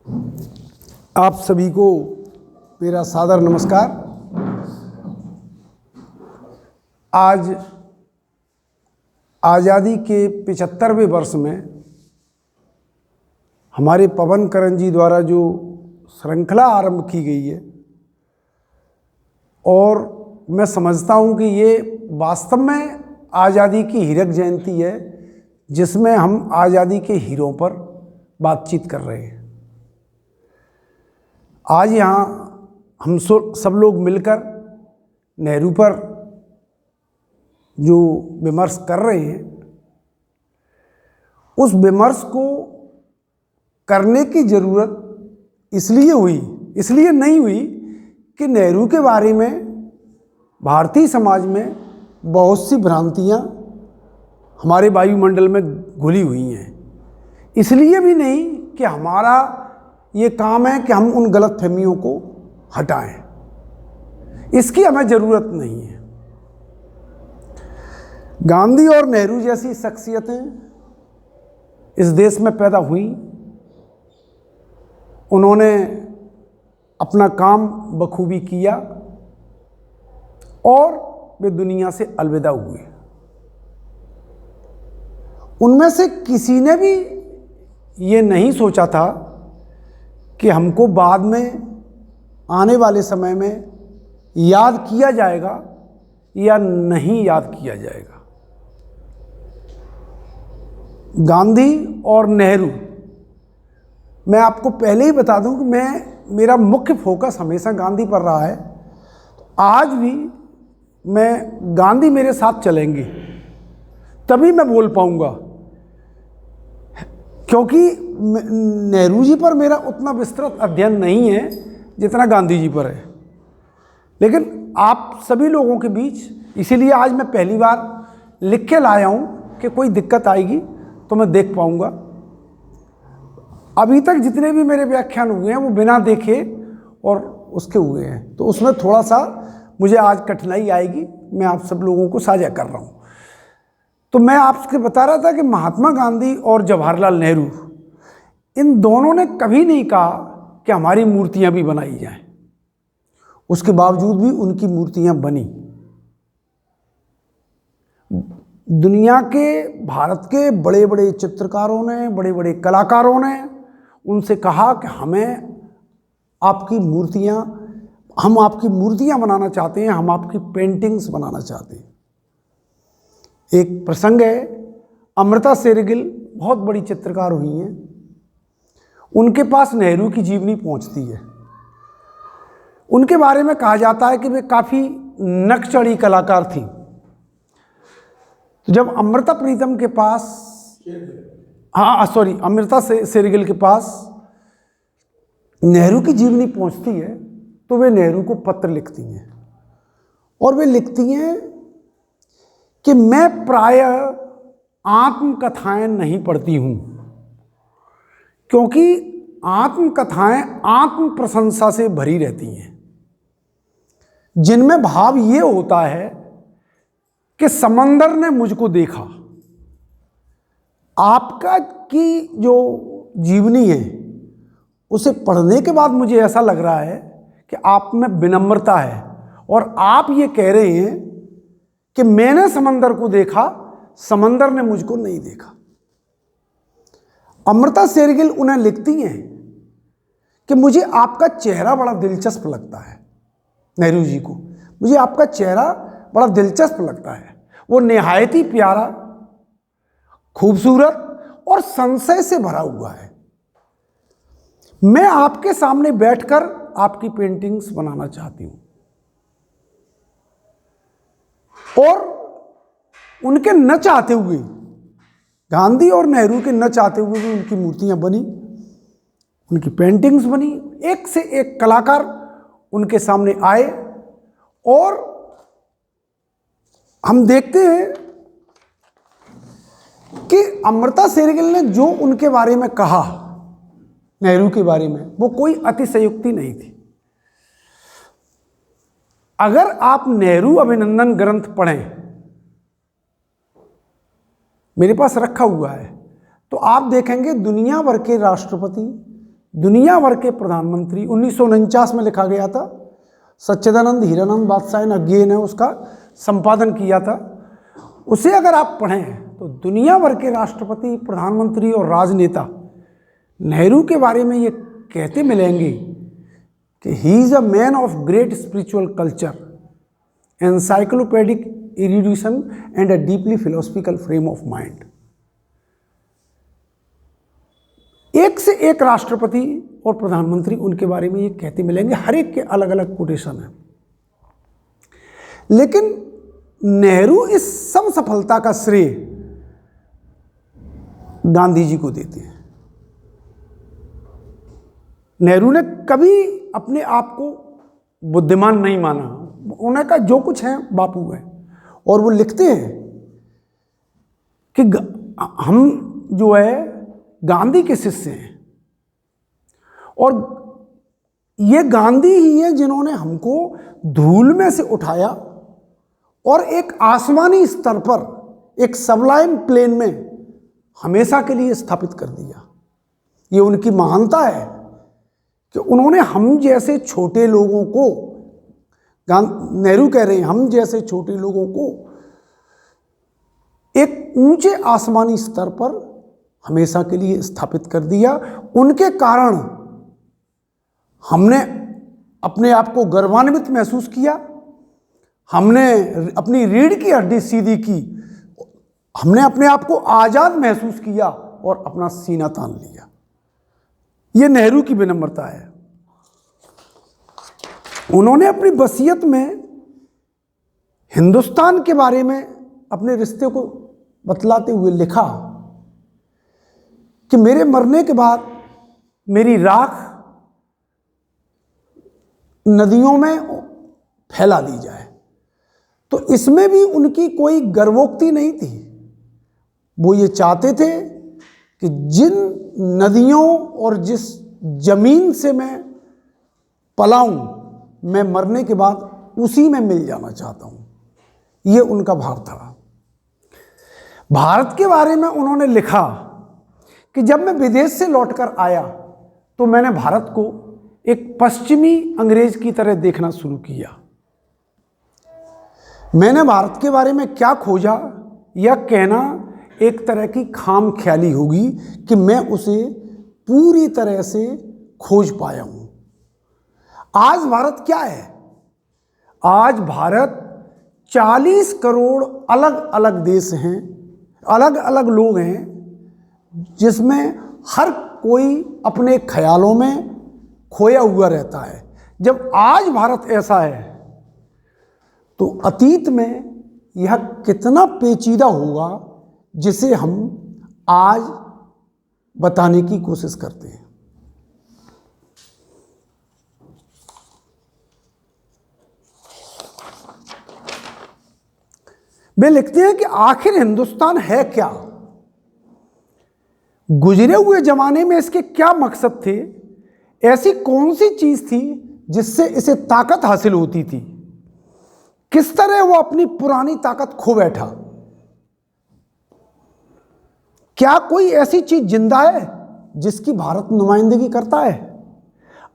आप सभी को मेरा सादर नमस्कार। आज आज़ादी के 75वें वर्ष में हमारे पवन करण जी द्वारा जो श्रृंखला आरंभ की गई है, और मैं समझता हूँ कि ये वास्तव में आज़ादी की हीरक जयंती है, जिसमें हम आज़ादी के हीरों पर बातचीत कर रहे हैं। आज यहाँ हम सब लोग मिलकर नेहरू पर जो विमर्श कर रहे हैं, उस विमर्श को करने की ज़रूरत इसलिए नहीं हुई कि नेहरू के बारे में भारतीय समाज में बहुत सी भ्रांतियाँ हमारे वायुमंडल में घुली हुई हैं। इसलिए भी नहीं कि हमारा ये काम है कि हम उन गलतफहमियों को हटाएं, इसकी हमें ज़रूरत नहीं है। गांधी और नेहरू जैसी शख्सियतें इस देश में पैदा हुई, उन्होंने अपना काम बखूबी किया और वे दुनिया से अलविदा हुए। उनमें से किसी ने भी ये नहीं सोचा था कि हमको बाद में आने वाले समय में याद किया जाएगा या नहीं याद किया जाएगा। गांधी और नेहरू, मैं आपको पहले ही बता दूं कि मेरा मुख्य फोकस हमेशा गांधी पर रहा है। आज भी गांधी मेरे साथ चलेंगे तभी मैं बोल पाऊंगा, क्योंकि नेहरू जी पर मेरा उतना विस्तृत अध्ययन नहीं है जितना गांधी जी पर है। लेकिन आप सभी लोगों के बीच, इसीलिए आज मैं पहली बार लिख के लाया हूँ कि कोई दिक्कत आएगी तो मैं देख पाऊँगा। अभी तक जितने भी मेरे व्याख्यान हुए हैं वो बिना देखे और उसके हुए हैं, तो उसमें थोड़ा सा मुझे आज कठिनाई आएगी। मैं आप सब लोगों को साझा कर रहा हूँ। तो मैं आपसे बता रहा था कि महात्मा गांधी और जवाहरलाल नेहरू, इन दोनों ने कभी नहीं कहा कि हमारी मूर्तियां भी बनाई जाएं। उसके बावजूद भी उनकी मूर्तियां बनी। दुनिया के, भारत के बड़े बड़े चित्रकारों ने, बड़े बड़े कलाकारों ने उनसे कहा कि हम आपकी मूर्तियां बनाना चाहते हैं, हम आपकी पेंटिंग्स बनाना चाहते हैं। एक प्रसंग है, अमृता शेरगिल बहुत बड़ी चित्रकार हुई हैं, उनके पास नेहरू की जीवनी पहुंचती है। उनके बारे में कहा जाता है कि वे काफ़ी नकचढ़ी कलाकार थी। तो जब अमृता शेरगिल के पास नेहरू की जीवनी पहुंचती है, तो वे नेहरू को पत्र लिखती हैं, और वे लिखती हैं कि मैं प्रायः आत्मकथाएं नहीं पढ़ती हूँ, क्योंकि आत्मकथाएं आत्म प्रशंसा से भरी रहती हैं, जिनमें भाव ये होता है कि समंदर ने मुझको देखा। आपका की जो जीवनी है उसे पढ़ने के बाद मुझे ऐसा लग रहा है कि आप में विनम्रता है, और आप ये कह रहे हैं कि मैंने समंदर को देखा, समंदर ने मुझको नहीं देखा। अमृता शेरगिल उन्हें लिखती हैं कि मुझे आपका चेहरा बड़ा दिलचस्प लगता है। नेहरू जी को, मुझे आपका चेहरा बड़ा दिलचस्प लगता है। वो निहायत ही प्यारा, खूबसूरत और संशय से भरा हुआ है। मैं आपके सामने बैठकर आपकी पेंटिंग्स बनाना चाहती हूँ। और उनके न चाहते हुए, गांधी और नेहरू के न चाहते हुए भी उनकी मूर्तियां बनी, उनकी पेंटिंग्स बनी। एक से एक कलाकार उनके सामने आए, और हम देखते हैं कि अमृता शेरगिल ने जो उनके बारे में कहा, नेहरू के बारे में, वो कोई अतिशयोक्ति नहीं थी। अगर आप नेहरू अभिनंदन ग्रंथ पढ़ें, मेरे पास रखा हुआ है, तो आप देखेंगे दुनिया भर के राष्ट्रपति, दुनिया भर के प्रधानमंत्री 1949 में लिखा गया था, सच्चिदानंद हीरानंद बादशाह ने अज्ञे ने उसका संपादन किया था। उसे अगर आप पढ़ें तो दुनिया भर के राष्ट्रपति, प्रधानमंत्री और राजनेता नेहरू के बारे में ये कहते मिलेंगे कि he is a man of great spiritual culture, encyclopaedic erudition and a deeply philosophical frame of mind. एक से एक राष्ट्रपति और प्रधानमंत्री उनके बारे में ये कहते मिलेंगे, हर एक के अलग अलग कोटेशन है। लेकिन नेहरू इस सब सफलता का श्रेय गांधी जी को देते हैं। नेहरू ने कभी अपने आप को बुद्धिमान नहीं माना, उन्हें कहा जो कुछ है बापू है। और वो लिखते हैं कि हम जो है गांधी के शिष्य हैं और ये गांधी ही है जिन्होंने हमको धूल में से उठाया और एक आसमानी स्तर पर, एक सबलाइम प्लेन में हमेशा के लिए स्थापित कर दिया। ये उनकी महानता है कि उन्होंने हम जैसे छोटे लोगों को, नेहरू कह रहे हैं, हम जैसे छोटे लोगों को एक ऊंचे आसमानी स्तर पर हमेशा के लिए स्थापित कर दिया। उनके कारण हमने अपने आप को गर्वान्वित महसूस किया, हमने अपनी रीढ़ की हड्डी सीधी की, हमने अपने आप को आज़ाद महसूस किया और अपना सीना तान लिया। ये नेहरू की विनम्रता है। उन्होंने अपनी वसीयत में हिंदुस्तान के बारे में अपने रिश्ते को बतलाते हुए लिखा कि मेरे मरने के बाद मेरी राख नदियों में फैला दी जाए। तो इसमें भी उनकी कोई गर्वोक्ति नहीं थी। वो ये चाहते थे कि जिन नदियों और जिस जमीन से मैं पलाऊं, मैं मरने के बाद उसी में मिल जाना चाहता हूं। ये उनका भाव था। भारत के बारे में उन्होंने लिखा कि जब मैं विदेश से लौटकर आया तो मैंने भारत को एक पश्चिमी अंग्रेज की तरह देखना शुरू किया। मैंने भारत के बारे में क्या खोजा, यह कहना एक तरह की खाम ख्याली होगी कि मैं उसे पूरी तरह से खोज पाया हूं। आज भारत क्या है? आज भारत 40 करोड़ अलग अलग देश हैं, अलग अलग लोग हैं, जिसमें हर कोई अपने ख्यालों में खोया हुआ रहता है। जब आज भारत ऐसा है तो अतीत में यह कितना पेचीदा होगा जिसे हम आज बताने की कोशिश करते हैं। वे लिखते हैं कि आखिर हिंदुस्तान है क्या? गुजरे हुए जमाने में इसके क्या मकसद थे? ऐसी कौन सी चीज थी जिससे इसे ताकत हासिल होती थी? किस तरह वो अपनी पुरानी ताकत खो बैठा? क्या कोई ऐसी चीज जिंदा है जिसकी भारत नुमाइंदगी करता है?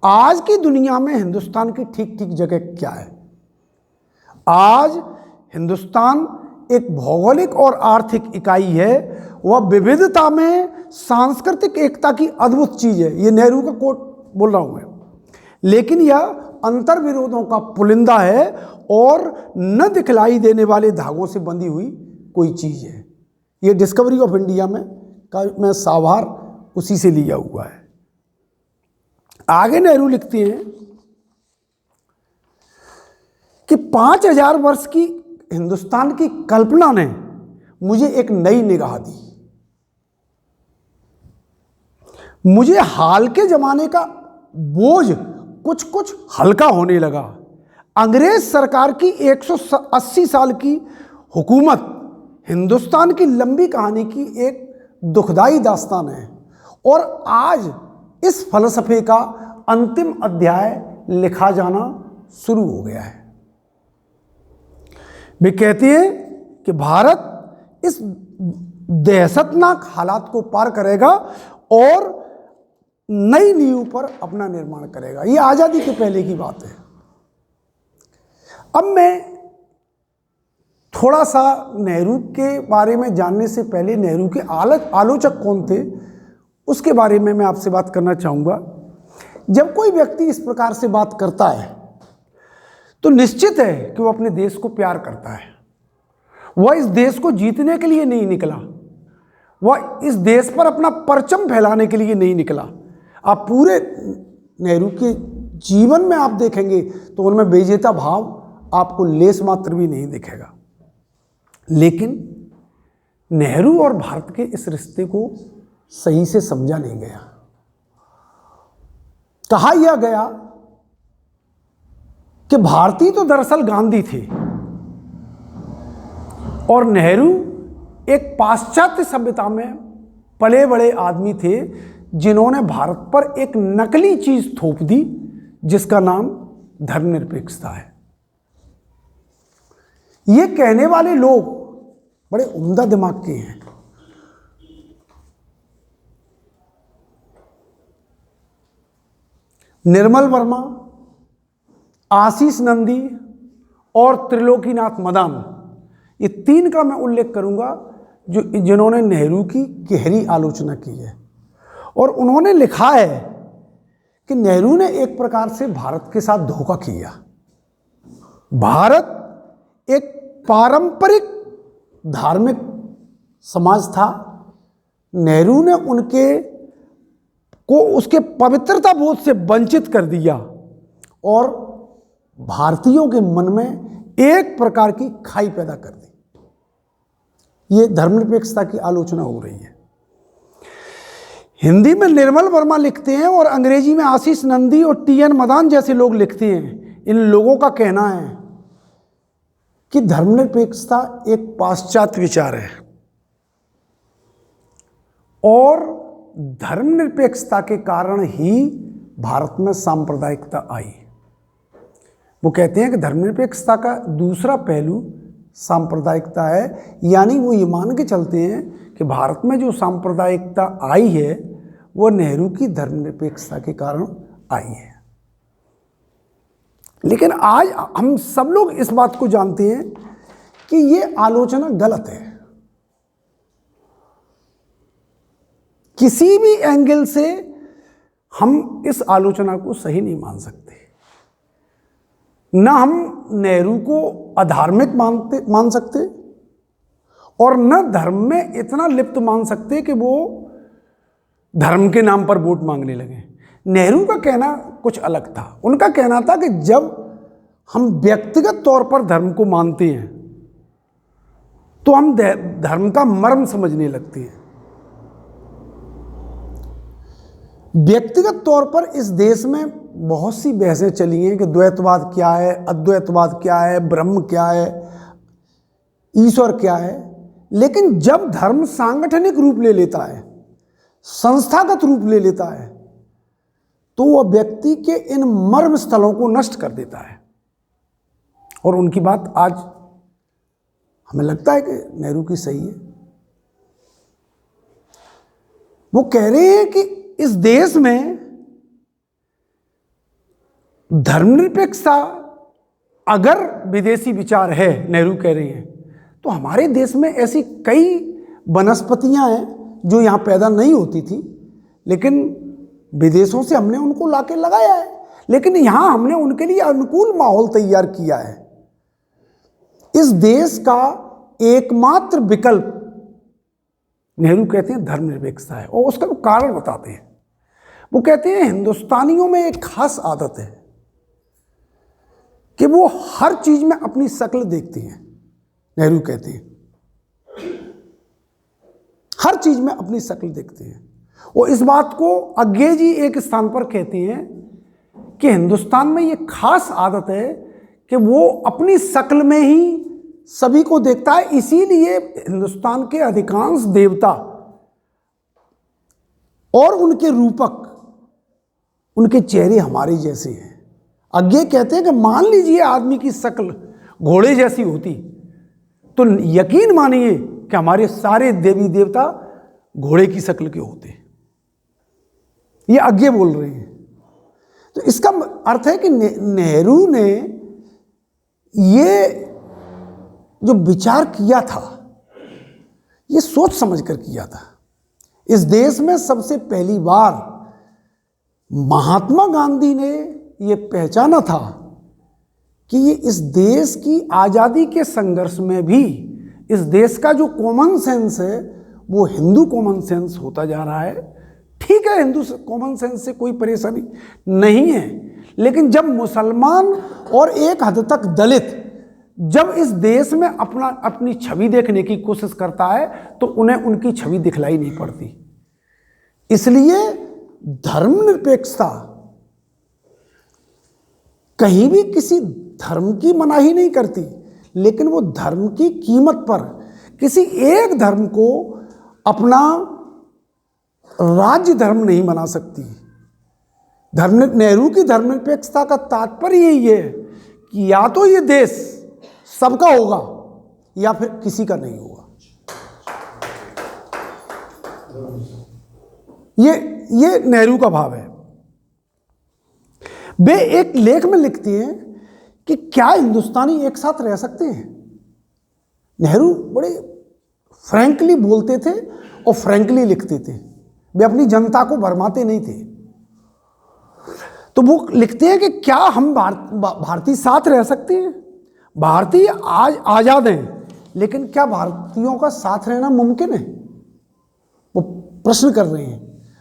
आज की दुनिया में हिंदुस्तान की ठीक ठीक जगह क्या है? आज हिंदुस्तान एक भौगोलिक और आर्थिक इकाई है। वह विविधता में सांस्कृतिक एकता की अद्भुत चीज है। ये नेहरू का कोट बोल रहा हूं मैं। लेकिन यह अंतर विरोधों का पुलिंदा है और न दिखलाई देने वाले धागों से बंधी हुई कोई चीज है। ये डिस्कवरी ऑफ इंडिया में साभार उसी से लिया हुआ है। आगे नेहरू लिखते हैं कि 5000 वर्ष की हिंदुस्तान की कल्पना ने मुझे एक नई निगाह दी। मुझे हाल के जमाने का बोझ कुछ कुछ हल्का होने लगा। अंग्रेज सरकार की 180 साल की हुकूमत हिंदुस्तान की लंबी कहानी की एक दुखदाई दास्तान है और आज इस फलसफे का अंतिम अध्याय लिखा जाना शुरू हो गया है। वे कहते हैं कि भारत इस दहशतनाक हालात को पार करेगा और नई नींव पर अपना निर्माण करेगा। ये आज़ादी के पहले की बात है। अब मैं थोड़ा सा नेहरू के बारे में जानने से पहले नेहरू के आलोचक कौन थे उसके बारे में मैं आपसे बात करना चाहूँगा। जब कोई व्यक्ति इस प्रकार से बात करता है तो निश्चित है कि वो अपने देश को प्यार करता है। वह इस देश को जीतने के लिए नहीं निकला, वह इस देश पर अपना परचम फैलाने के लिए नहीं निकला। आप पूरे नेहरू के जीवन में आप देखेंगे तो उनमें विजेता भाव आपको लेस मात्र भी नहीं दिखेगा। लेकिन नेहरू और भारत के इस रिश्ते को सही से समझा नहीं गया। कहा यह गया कि भारतीय तो दरअसल गांधी थे और नेहरू एक पाश्चात्य सभ्यता में पले बड़े आदमी थे जिन्होंने भारत पर एक नकली चीज थोप दी जिसका नाम धर्मनिरपेक्षता है। ये कहने वाले लोग बड़े उम्दा दिमाग के हैं। निर्मल वर्मा, आशीष नंदी और त्रिलोकीनाथ मदान, ये तीन का मैं उल्लेख करूंगा जिन्होंने नेहरू की गहरी आलोचना की है। और उन्होंने लिखा है कि नेहरू ने एक प्रकार से भारत के साथ धोखा किया। भारत एक पारंपरिक धार्मिक समाज था। नेहरू ने उसके पवित्रता बोध से वंचित कर दिया और भारतीयों के मन में एक प्रकार की खाई पैदा कर दी। ये धर्मनिरपेक्षता की आलोचना हो रही है। हिंदी में निर्मल वर्मा लिखते हैं और अंग्रेजी में आशीष नंदी और टी.एन. मदान जैसे लोग लिखते हैं। इन लोगों का कहना है कि धर्मनिरपेक्षता एक पाश्चात्य विचार है और धर्मनिरपेक्षता के कारण ही भारत में सांप्रदायिकता आई। वो कहते हैं कि धर्मनिरपेक्षता का दूसरा पहलू सांप्रदायिकता है, यानी वो ये मान के चलते हैं कि भारत में जो सांप्रदायिकता आई है वो नेहरू की धर्मनिरपेक्षता के कारण आई है। लेकिन आज हम सब लोग इस बात को जानते हैं कि ये आलोचना गलत है। किसी भी एंगल से हम इस आलोचना को सही नहीं मान सकते। ना हम नेहरू को अधार्मिक मान सकते और न धर्म में इतना लिप्त मान सकते कि वो धर्म के नाम पर वोट मांगने लगे। नेहरू का कहना कुछ अलग था। उनका कहना था कि जब हम व्यक्तिगत तौर पर धर्म को मानते हैं तो हम धर्म का मर्म समझने लगते हैं। व्यक्तिगत तौर पर इस देश में बहुत सी बहसें चली हैं कि द्वैतवाद क्या है, अद्वैतवाद क्या है, ब्रह्म क्या है, ईश्वर क्या है। लेकिन जब धर्म सांगठनिक रूप ले लेता है, संस्थागत रूप ले लेता है, तो वह व्यक्ति के इन मर्म स्थलों को नष्ट कर देता है। और उनकी बात आज हमें लगता है कि नेहरू की सही है। वो कह रहे हैं कि इस देश में धर्मनिरपेक्षता अगर विदेशी विचार है, नेहरू कह रहे हैं, तो हमारे देश में ऐसी कई वनस्पतियां हैं जो यहां पैदा नहीं होती थी, लेकिन विदेशों से हमने उनको लाके लगाया है। लेकिन यहां हमने उनके लिए अनुकूल माहौल तैयार किया है। इस देश का एकमात्र विकल्प, नेहरू कहते हैं, धर्मनिरपेक्षता है। और उसका कारण बताते हैं। वो कहते हैं हिंदुस्तानियों में एक खास आदत है कि वो हर चीज में अपनी शक्ल देखते हैं। नेहरू कहते हैं हर चीज में अपनी शक्ल देखते हैं। और इस बात को अज्ञे जी एक स्थान पर कहते हैं कि हिंदुस्तान में ये खास आदत है कि वो अपनी शक्ल में ही सभी को देखता है। इसीलिए हिंदुस्तान के अधिकांश देवता और उनके रूपक, उनके चेहरे हमारे जैसे हैं। अज्ञे कहते हैं कि मान लीजिए आदमी की शक्ल घोड़े जैसी होती तो यकीन मानिए कि हमारे सारे देवी देवता घोड़े की शक्ल के होते। ये आगे बोल रहे हैं। तो इसका अर्थ है कि नेहरू ने ये जो विचार किया था, ये सोच समझ कर किया था। इस देश में सबसे पहली बार महात्मा गांधी ने ये पहचाना था कि ये इस देश की आज़ादी के संघर्ष में भी इस देश का जो कॉमन सेंस है वो हिंदू कॉमन सेंस होता जा रहा है। ठीक है, हिंदू कॉमन सेंस से कोई परेशानी नहीं है, लेकिन जब मुसलमान और एक हद तक दलित जब इस देश में अपनी छवि देखने की कोशिश करता है तो उन्हें उनकी छवि दिखलाई नहीं पड़ती। इसलिए धर्मनिरपेक्षता कहीं भी किसी धर्म की मनाही नहीं करती, लेकिन वो धर्म की कीमत पर किसी एक धर्म को अपना राज्य धर्म नहीं बना सकती। नेहरू की धर्मनिरपेक्षता का तात्पर्य यही है कि या तो ये देश सबका होगा या फिर किसी का नहीं होगा। ये नेहरू का भाव है। वे एक लेख में लिखती हैं कि क्या हिंदुस्तानी एक साथ रह सकते हैं। नेहरू बड़े फ्रैंकली बोलते थे और फ्रैंकली लिखते थे। वे अपनी जनता को भरमाते नहीं थे। तो वो लिखते हैं कि क्या हम भारतीय साथ रह सकते हैं। भारतीय आज आज़ाद हैं, लेकिन क्या भारतीयों का साथ रहना मुमकिन है। वो प्रश्न कर रहे हैं।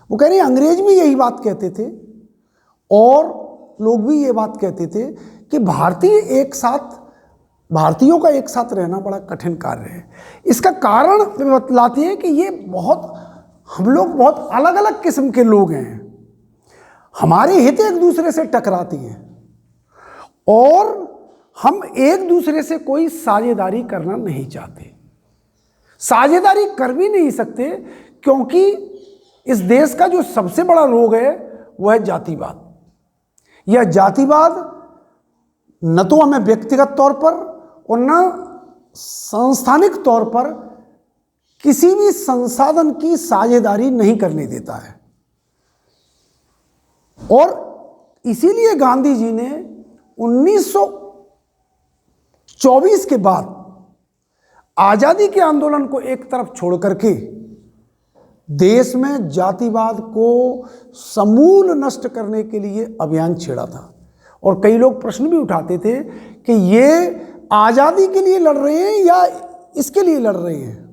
वो कह रहे हैं अंग्रेज भी यही बात कहते थे और लोग भी ये बात कहते थे कि भारतीयों का एक साथ रहना बड़ा कठिन कार्य है। इसका कारण बतलाती है कि हम लोग बहुत अलग अलग किस्म के लोग हैं। हमारे हित एक दूसरे से टकराती हैं और हम एक दूसरे से कोई साझेदारी करना नहीं चाहते। साझेदारी कर भी नहीं सकते क्योंकि इस देश का जो सबसे बड़ा रोग है वह है जातिवाद। यह जातिवाद न तो हमें व्यक्तिगत तौर पर और न सांस्थानिक तौर पर किसी भी संसाधन की साझेदारी नहीं करने देता है। और इसीलिए गांधी जी ने 1924 के बाद आज़ादी के आंदोलन को एक तरफ छोड़ करके देश में जातिवाद को समूल नष्ट करने के लिए अभियान छेड़ा था। और कई लोग प्रश्न भी उठाते थे कि ये आज़ादी के लिए लड़ रहे हैं या इसके लिए लड़ रहे हैं।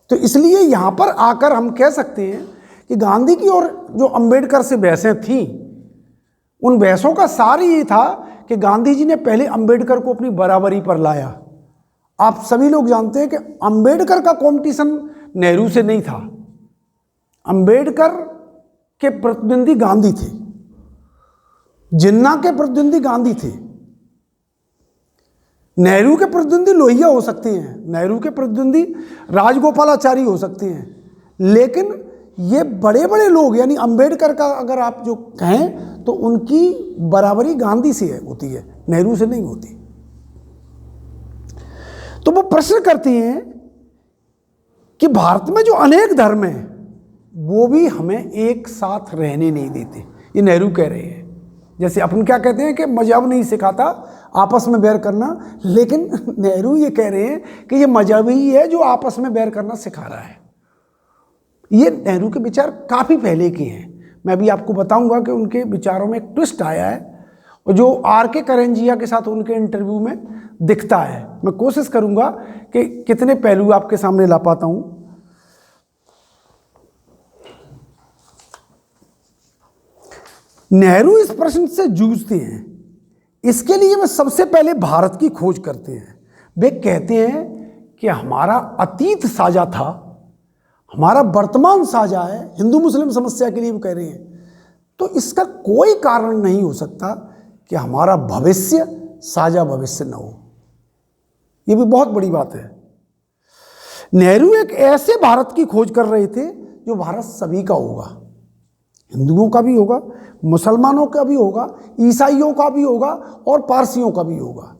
तो इसलिए यहाँ पर आकर हम कह सकते हैं कि गांधी की और जो अंबेडकर से बहसें थीं, उन बहसों का सार ये था कि गांधी जी ने पहले अंबेडकर को अपनी बराबरी पर लाया। आप सभी लोग जानते हैं कि अंबेडकर का कॉम्पिटिशन नेहरू से नहीं था। अंबेडकर के प्रतिद्वंदी गांधी थे, जिन्ना के प्रतिद्वंदी गांधी थे। नेहरू के प्रतिद्वंदी लोहिया हो सकते हैं, नेहरू के प्रतिद्वंदी राजगोपालाचारी हो सकते हैं, लेकिन ये बड़े बड़े लोग यानी अंबेडकर का अगर आप जो कहें तो उनकी बराबरी गांधी से होती है, नेहरू से नहीं होती। तो वो प्रश्न करती हैं कि भारत में जो अनेक धर्म हैं वो भी हमें एक साथ रहने नहीं देते। ये नेहरू कह रहे हैं। जैसे अपन क्या कहते हैं कि मजहब नहीं सिखाता आपस में बैर करना, लेकिन नेहरू ये कह रहे हैं कि ये मजहब ही है जो आपस में बैर करना सिखा रहा है। ये नेहरू के विचार काफ़ी पहले के हैं। मैं अभी आपको बताऊंगा कि उनके विचारों में एक ट्विस्ट आया है और जो R.K. करंजिया के साथ उनके इंटरव्यू में दिखता है। मैं कोशिश करूंगा कि कितने पहलू आपके सामने ला पाता हूं। नेहरू इस प्रश्न से जूझते हैं। इसके लिए वे सबसे पहले भारत की खोज करते हैं। वे कहते हैं कि हमारा अतीत साझा था, हमारा वर्तमान साझा है। हिंदू मुस्लिम समस्या के लिए वो कह रहे हैं। तो इसका कोई कारण नहीं हो सकता कि हमारा भविष्य साझा भविष्य न हो। ये भी बहुत बड़ी बात है। नेहरू एक ऐसे भारत की खोज कर रहे थे जो भारत सभी का होगा, हिंदुओं का भी होगा, मुसलमानों का भी होगा, ईसाइयों का भी होगा और पारसियों का भी होगा।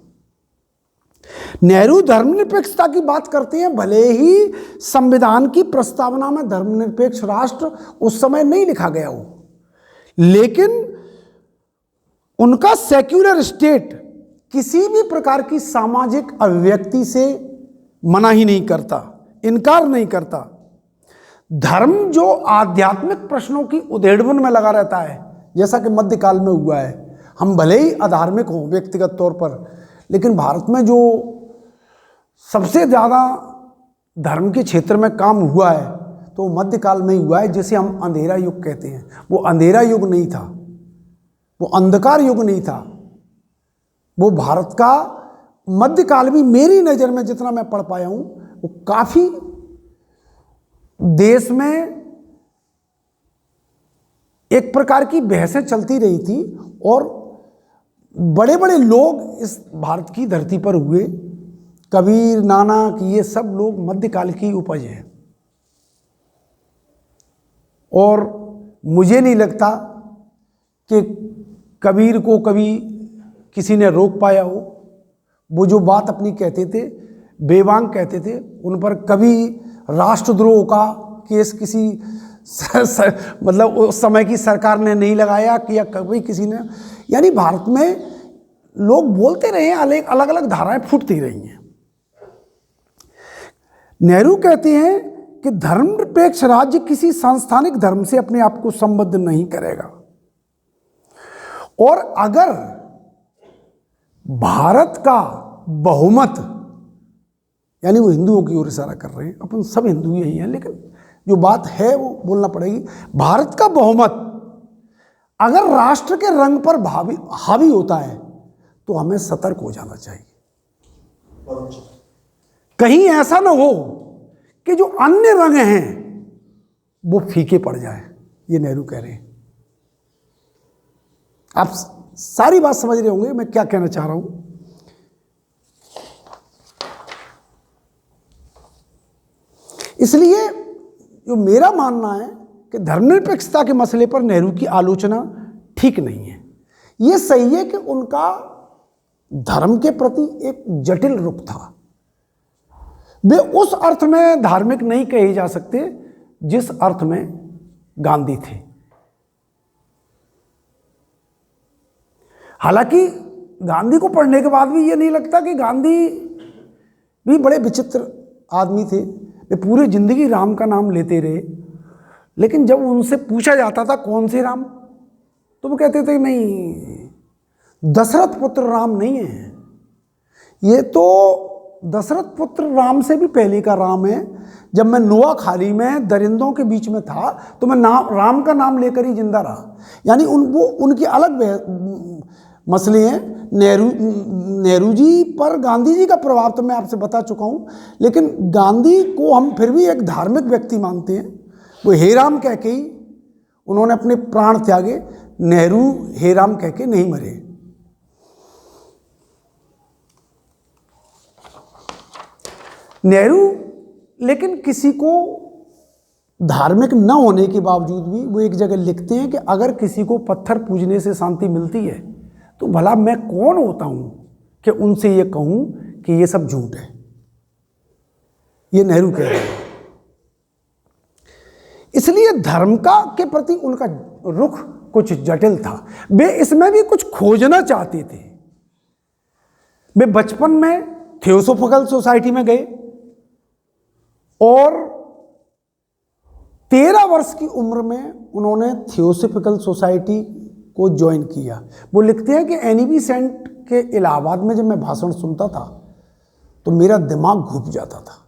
नेहरू धर्मनिरपेक्षता की बात करते हैं, भले ही संविधान की प्रस्तावना में धर्मनिरपेक्ष राष्ट्र उस समय नहीं लिखा गया हो, लेकिन उनका सेक्युलर स्टेट किसी भी प्रकार की सामाजिक अभिव्यक्ति से मना ही नहीं करता, इनकार नहीं करता। धर्म जो आध्यात्मिक प्रश्नों की उधेड़बुन में लगा रहता है, जैसा कि मध्यकाल में हुआ है। हम भले ही अधार्मिक हों व्यक्तिगत तौर पर, लेकिन भारत में जो सबसे ज़्यादा धर्म के क्षेत्र में काम हुआ है तो मध्यकाल में ही हुआ है, जिसे हम अंधेरा युग कहते हैं। वो अंधेरा युग नहीं था, वो अंधकार युग नहीं था, वो भारत का मध्यकाल भी मेरी नज़र में जितना मैं पढ़ पाया हूँ, वो काफ़ी देश में एक प्रकार की बहसें चलती रही थी और बड़े बड़े लोग इस भारत की धरती पर हुए। कबीर, नानक, ये सब लोग मध्यकाल की उपज है। और मुझे नहीं लगता कि कबीर को कभी किसी ने रोक पाया हो। वो जो बात अपनी कहते थे, बेबांग कहते थे, उन पर कभी राष्ट्रद्रोह का केस किसी मतलब उस समय की सरकार ने नहीं लगाया कि या कभी किसी ने, यानी भारत में लोग बोलते रहे, अलग अलग धाराएं फूटती रही हैं। नेहरू कहते हैं कि धर्मनिरपेक्ष राज्य किसी सांस्थानिक धर्म से अपने आप को संबद्ध नहीं करेगा, और अगर भारत का बहुमत, यानी वो हिंदुओं की ओर इशारा कर रहे हैं, अपन सब हिंदू ही हैं, लेकिन जो बात है वो बोलना पड़ेगी, भारत का बहुमत अगर राष्ट्र के रंग पर हावी होता है तो हमें सतर्क हो जाना चाहिए। कहीं ऐसा ना हो कि जो अन्य रंग हैं वो फीके पड़ जाए। ये नेहरू कह रहे हैं। आप सारी बात समझ रहे होंगे मैं क्या कहना चाह रहा हूं। इसलिए जो मेरा मानना है कि धर्मनिरपेक्षता के मसले पर नेहरू की आलोचना ठीक नहीं है। यह सही है कि उनका धर्म के प्रति एक जटिल रुख था। वे उस अर्थ में धार्मिक नहीं कहे जा सकते जिस अर्थ में गांधी थे। हालांकि गांधी को पढ़ने के बाद भी ये नहीं लगता कि गांधी भी बड़े विचित्र आदमी थे। वे पूरी जिंदगी राम का नाम लेते रहे, लेकिन जब उनसे पूछा जाता था कौन से राम, तो वो कहते थे नहीं, दशरथ पुत्र राम नहीं है, ये तो दशरथ पुत्र राम से भी पहले का राम है। जब मैं नोआ खाली में दरिंदों के बीच में था तो मैं राम का नाम लेकर ही जिंदा रहा। यानी उनकी अलग मसले हैं। नेहरू जी पर गांधी जी का प्रभाव तो मैं आपसे बता चुका हूं, लेकिन गांधी को हम फिर भी एक धार्मिक व्यक्ति मानते हैं। वो हे राम कह के ही उन्होंने अपने प्राण त्यागे, नेहरू हे राम कह के नहीं मरे। नेहरू लेकिन किसी को धार्मिक न होने के बावजूद भी वो एक जगह लिखते हैं कि अगर किसी को पत्थर पूजने से शांति मिलती है तो भला मैं कौन होता हूं कि उनसे ये कहूं कि ये सब झूठ है। ये नेहरू कह रहे हैं। इसलिए धर्म के प्रति उनका रुख कुछ जटिल था। वे इसमें भी कुछ खोजना चाहते थे। वे बचपन में थियोसोफिकल सोसाइटी में गए और 13 वर्ष की उम्र में उन्होंने थियोसोफिकल सोसाइटी को ज्वाइन किया। वो लिखते हैं कि एनईबी सेंट के इलाहाबाद में जब मैं भाषण सुनता था तो मेरा दिमाग घूम जाता था।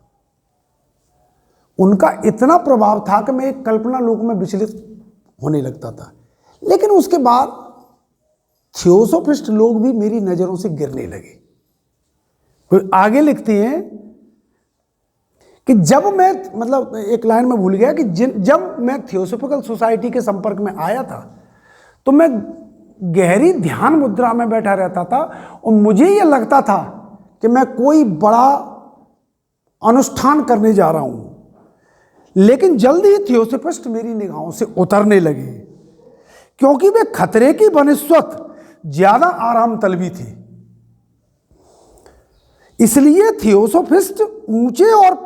उनका इतना प्रभाव था कि मैं एक कल्पना लोक में विचलित होने लगता था। लेकिन उसके बाद थियोसोफिस्ट लोग भी मेरी नज़रों से गिरने लगे। वो आगे लिखते हैं कि जब मैं, मतलब एक लाइन में भूल गया कि जब मैं थियोसोफिकल सोसाइटी के संपर्क में आया था तो मैं गहरी ध्यान मुद्रा में बैठा रहता था और मुझे यह लगता था कि मैं कोई बड़ा अनुष्ठान करने जा रहा हूं। लेकिन जल्दी ही थियोसोफिस्ट मेरी निगाहों से उतरने लगे, क्योंकि वे खतरे की बनिस्बत ज्यादा आराम तलबी थे। इसलिए थियोसोफिस्ट ऊंचे और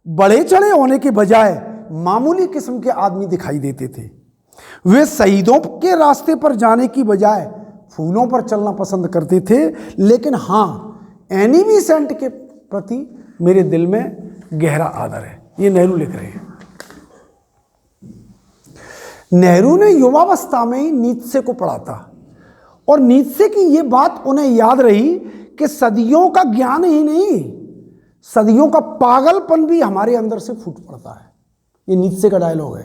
बड़े चढ़े होने के बजाय मामूली किस्म के आदमी दिखाई देते थे। वे शहीदों के रास्ते पर जाने की बजाय फूलों पर चलना पसंद करते थे, लेकिन हाँ, एनी बेसेंट के प्रति मेरे दिल में गहरा आदर है। ये नेहरू लिख रहे हैं। नेहरू ने युवावस्था में ही नीत्शे को पढ़ा था और नीत्शे की ये बात उन्हें याद रही कि सदियों का ज्ञान ही नहीं, सदियों का पागलपन भी हमारे अंदर से फूट पड़ता है। ये नीत्शे का डायलॉग है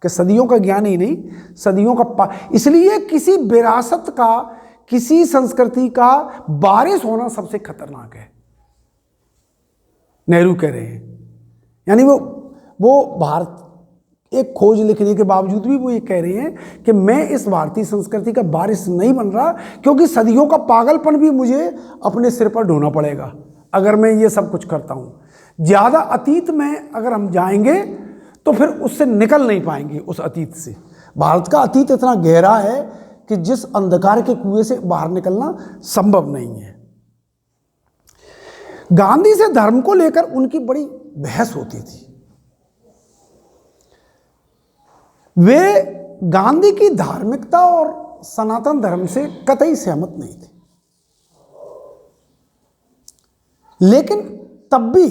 कि सदियों का ज्ञान ही नहीं, सदियों का इसलिए किसी विरासत का, किसी संस्कृति का वारिस होना सबसे खतरनाक है, नेहरू कह रहे हैं। यानी वो भारत एक खोज लिखने के बावजूद भी वो ये कह रहे हैं कि मैं इस भारतीय संस्कृति का वारिस नहीं बन रहा, क्योंकि सदियों का पागलपन भी मुझे अपने सिर पर ढोना पड़ेगा अगर मैं ये सब कुछ करता हूँ। ज़्यादा अतीत में अगर हम जाएंगे तो फिर उससे निकल नहीं पाएंगे, उस अतीत से। भारत का अतीत इतना गहरा है कि जिस अंधकार के कुएं से बाहर निकलना संभव नहीं है। गांधी से धर्म को लेकर उनकी बड़ी बहस होती थी। वे गांधी की धार्मिकता और सनातन धर्म से कतई सहमत नहीं थे, लेकिन तब भी,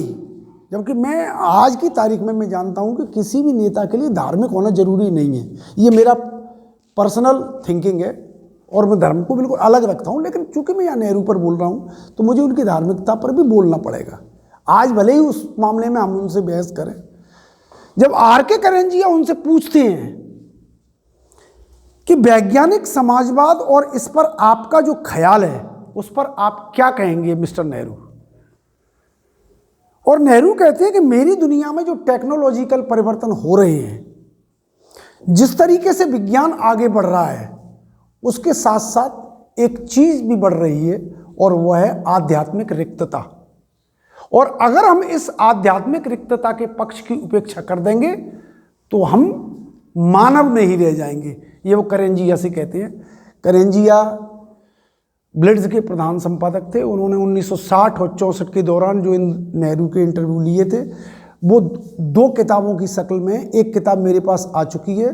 जबकि मैं आज की तारीख में मैं जानता हूं कि किसी भी नेता के लिए धार्मिक होना जरूरी नहीं है, ये मेरा पर्सनल थिंकिंग है और मैं धर्म को बिल्कुल अलग रखता हूं, लेकिन चूंकि मैं यहाँ नेहरू पर बोल रहा हूं तो मुझे उनकी धार्मिकता पर भी बोलना पड़ेगा। आज भले ही उस मामले में हम उनसे बहस करें। जब आर.के. करंजिया उनसे पूछते हैं कि वैज्ञानिक समाजवाद और इस पर आपका जो ख्याल है उस पर आप क्या कहेंगे मिस्टर नेहरू, और नेहरू कहते हैं कि मेरी दुनिया में जो टेक्नोलॉजिकल परिवर्तन हो रहे हैं, जिस तरीके से विज्ञान आगे बढ़ रहा है, उसके साथ साथ एक चीज भी बढ़ रही है और वह है आध्यात्मिक रिक्तता। और अगर हम इस आध्यात्मिक रिक्तता के पक्ष की उपेक्षा कर देंगे तो हम मानव नहीं रह जाएंगे। ये वो करंजिया से कहते हैं। करंजिया ब्लिट्ज के प्रधान संपादक थे। उन्होंने 1960 और 64 के दौरान जो इन नेहरू के इंटरव्यू लिए थे, वो 2 किताबों की शक्ल में, एक किताब मेरे पास आ चुकी है,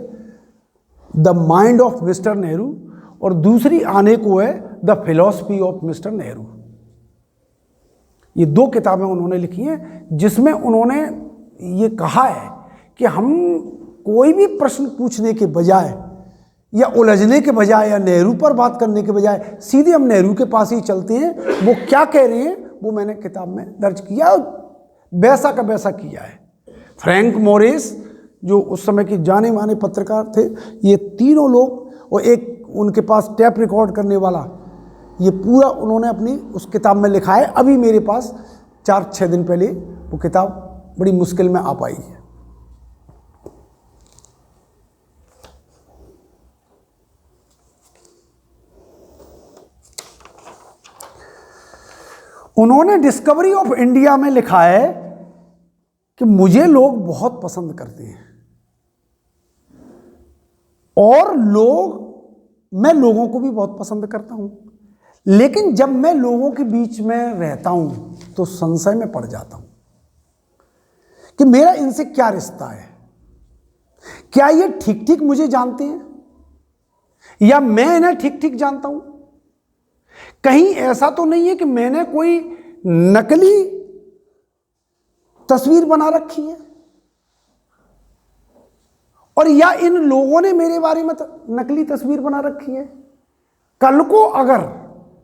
the mind of mister Nehru, और दूसरी आने को है the philosophy of mister Nehru. ये 2 किताबें उन्होंने लिखी हैं जिसमें उन्होंने ये कहा है कि हम कोई भी प्रश्न पूछने के बजाय या उलझने के बजाय या नेहरू पर बात करने के बजाय सीधे हम नेहरू के पास ही चलते हैं। वो क्या कह रहे हैं वो मैंने किताब में दर्ज किया, वैसा का वैसा किया है। फ्रैंक मोरिस जो उस समय के जाने माने पत्रकार थे, ये तीनों लोग, और एक उनके पास टेप रिकॉर्ड करने वाला, ये पूरा उन्होंने अपनी उस किताब में लिखा है। अभी मेरे पास 4-6 दिन पहले वो किताब बड़ी मुश्किल में आ पाई है। उन्होंने डिस्कवरी ऑफ इंडिया में लिखा है कि मुझे लोग बहुत पसंद करते हैं और मैं लोगों को भी बहुत पसंद करता हूं, लेकिन जब मैं लोगों के बीच में रहता हूं तो संशय में पड़ जाता हूं कि मेरा इनसे क्या रिश्ता है। क्या ये ठीक ठीक मुझे जानते हैं या मैं इन्हें ठीक ठीक जानता हूं? कहीं ऐसा तो नहीं है कि मैंने कोई नकली तस्वीर बना रखी है, और या इन लोगों ने मेरे बारे में नकली तस्वीर बना रखी है। कल को अगर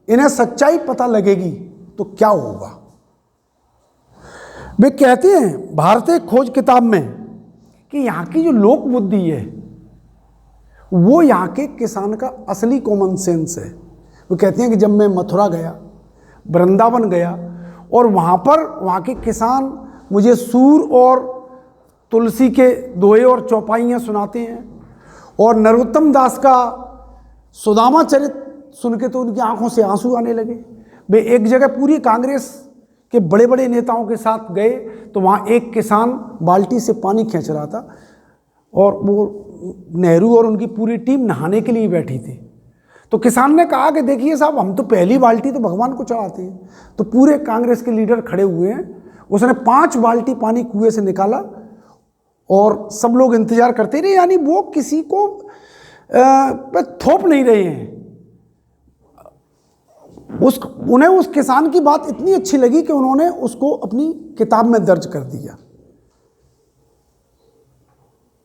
इन्हें सच्चाई पता लगेगी तो क्या होगा? वे कहते हैं भारतीय खोज किताब में कि यहां की जो लोक बुद्धि है वो यहां के किसान का असली कॉमन सेंस है। वो कहते हैं कि जब मैं मथुरा गया, वृंदावन गया, और वहाँ के किसान मुझे सूर और तुलसी के दोहे और चौपाइयाँ सुनाते हैं, और नरोत्तम दास का सुदामा चरित सुन के तो उनकी आंखों से आंसू आने लगे। वे एक जगह पूरी कांग्रेस के बड़े बड़े नेताओं के साथ गए तो वहाँ एक किसान बाल्टी से पानी खींच रहा था, और वो नेहरू और उनकी पूरी टीम नहाने के लिए बैठी थी। तो किसान ने कहा कि देखिए साहब, हम तो पहली बाल्टी तो भगवान को चढ़ाते हैं। तो पूरे कांग्रेस के लीडर खड़े हुए हैं। उसने 5 बाल्टी पानी कुएं से निकाला और सब लोग इंतजार करते रहे। यानी वो किसी को पे थोप नहीं रहे हैं। उन्हें उस किसान की बात इतनी अच्छी लगी कि उन्होंने उसको अपनी किताब में दर्ज कर दिया।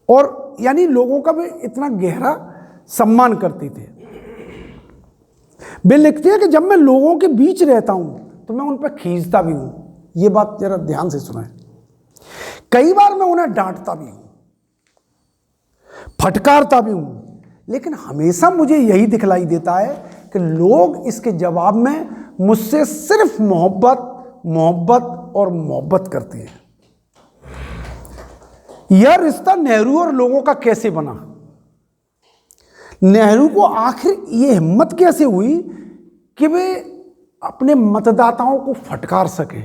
और यानी लोगों का भी इतना गहरा सम्मान करते थे। वे लिखते हैं कि जब मैं लोगों के बीच रहता हूं तो मैं उन पर खींचता भी हूं। ये बात जरा ध्यान से सुनाएं। कई बार मैं उन्हें डांटता भी हूं, फटकारता भी हूं, लेकिन हमेशा मुझे यही दिखलाई देता है कि लोग इसके जवाब में मुझसे सिर्फ मोहब्बत, मोहब्बत और मोहब्बत करते हैं। यह रिश्ता नेहरू और लोगों का कैसे बना? नेहरू को आखिर यह हिम्मत कैसे हुई कि वे अपने मतदाताओं को फटकार सके,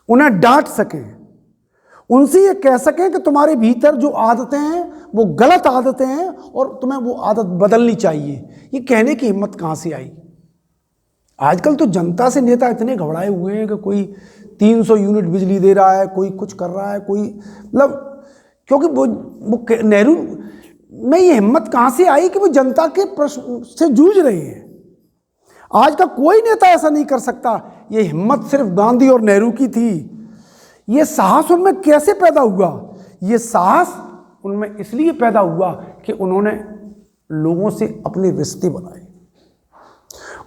उन्हें डांट सके, उनसे ये कह सकें कि तुम्हारे भीतर जो आदतें हैं वो गलत आदतें हैं और तुम्हें वो आदत बदलनी चाहिए? ये कहने की हिम्मत कहां से आई? आजकल तो जनता से नेता इतने घबराए हुए हैं कि कोई 300 यूनिट बिजली दे रहा है, कोई कुछ कर रहा है, कोई मतलब, क्योंकि वो नेहरू में ये हिम्मत कहां से आई कि वो जनता के प्रश्न से जूझ रहे हैं। आज का कोई नेता ऐसा नहीं कर सकता। ये हिम्मत सिर्फ गांधी और नेहरू की थी। ये साहस उनमें कैसे पैदा हुआ? ये साहस उनमें इसलिए पैदा हुआ कि उन्होंने लोगों से अपने रिश्ते बनाए,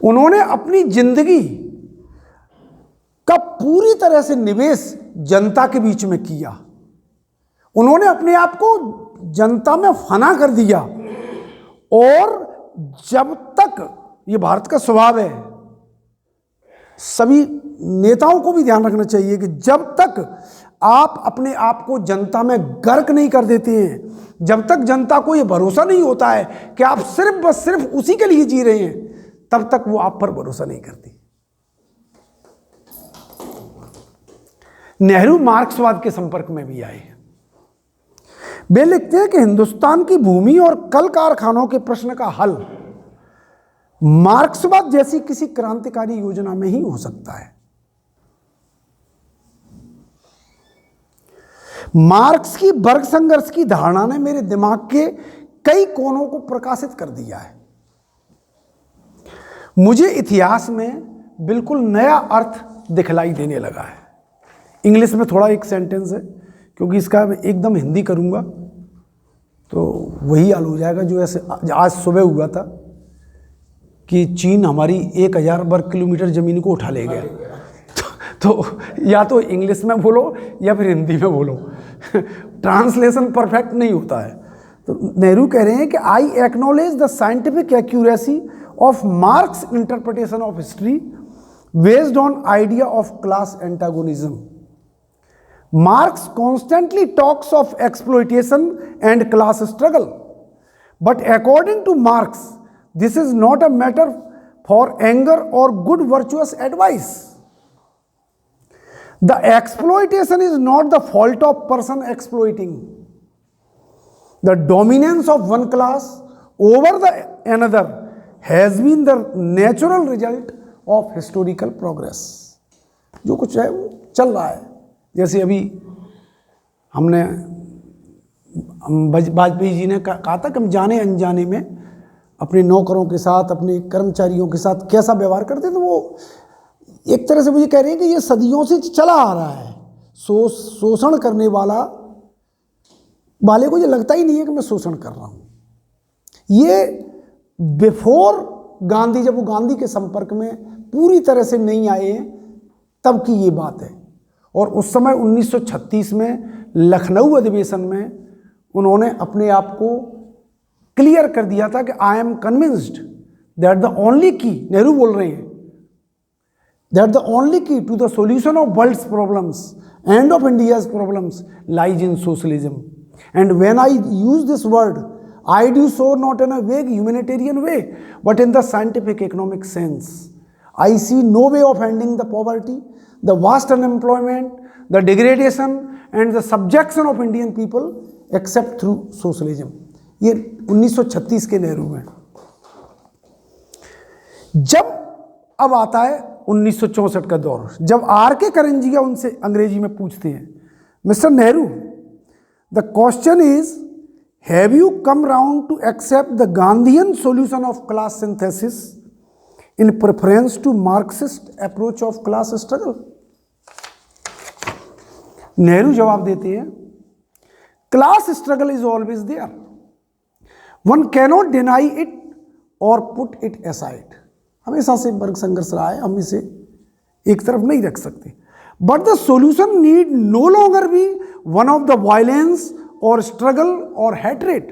उन्होंने अपनी जिंदगी का पूरी तरह से निवेश जनता के बीच में किया, उन्होंने अपने आप को जनता में फना कर दिया। और जब तक, ये भारत का स्वभाव है, सभी नेताओं को भी ध्यान रखना चाहिए कि जब तक आप अपने आप को जनता में गर्क नहीं कर देते हैं, जब तक जनता को यह भरोसा नहीं होता है कि आप सिर्फ बस सिर्फ उसी के लिए जी रहे हैं, तब तक वो आप पर भरोसा नहीं करती। नेहरू मार्क्सवाद के संपर्क में भी आए। वे लिखते हैं कि हिंदुस्तान की भूमि और कल कारखानों के प्रश्न का हल मार्क्सवाद जैसी किसी क्रांतिकारी योजना में ही हो सकता है। मार्क्स की वर्ग संघर्ष की धारणा ने मेरे दिमाग के कई कोनों को प्रकाशित कर दिया है। मुझे इतिहास में बिल्कुल नया अर्थ दिखलाई देने लगा है। इंग्लिश में थोड़ा एक सेंटेंस है, क्योंकि इसका मैं एकदम हिंदी करूंगा तो वही हाल हो जाएगा जो ऐसे आज सुबह हुआ था कि चीन हमारी 1000 वर्ग किलोमीटर जमीन को उठा ले गया। तो या तो इंग्लिश में बोलो या फिर हिंदी में बोलो, ट्रांसलेशन परफेक्ट नहीं होता है। तो नेहरू कह रहे हैं कि I acknowledge the scientific accuracy of marks interpretation of history based on idea of class antagonism. Marx constantly talks of exploitation and class struggle, but according to Marx, this is not a matter for anger or good virtuous advice. The exploitation is not the fault of person exploiting. The dominance of one class over the another has been the natural result of historical progress. जो कुछ है वो चल रहा है। जैसे अभी हमने वाजपेयी जी ने कहा था कि हम जाने अनजाने में अपने नौकरों के साथ, अपने कर्मचारियों के साथ कैसा व्यवहार करते, तो वो एक तरह से मुझे कह रहे हैं कि ये सदियों से चला आ रहा है। शोषण करने वाले को ये लगता ही नहीं है कि मैं शोषण कर रहा हूँ। ये बिफोर गांधी, जब वो गांधी के संपर्क में पूरी तरह से नहीं आए हैं, तब की ये बात है। और उस समय 1936 में लखनऊ अधिवेशन में उन्होंने अपने आप को क्लियर कर दिया था कि I am convinced that the only key, Nehru बोल रहे हैं, that the only key to the solution of world's problems and of India's problems lies in socialism. And when I use this word, I do so not in a vague humanitarian way, but in the scientific economic sense. I see no way of ending the poverty, the vast unemployment, the degradation and the subjection of Indian people except through socialism. ये 1936 के नेहरू में। जब अब आता है 1964 का दौर, जब R.K. करंजिया उनसे अंग्रेजी में पूछते हैं, mister Nehru, the question is have you come round to accept the Gandhian solution of class synthesis in preference to Marxist approach of class struggle? Nehru जवाब देते हैं, class struggle is always there, one cannot deny it और put it aside. हमेशा से वर्ग संघर्ष रहा है, हम इसे एक तरफ नहीं रख सकते। But the solution need no longer be one of the violence और स्ट्रगल और hatred,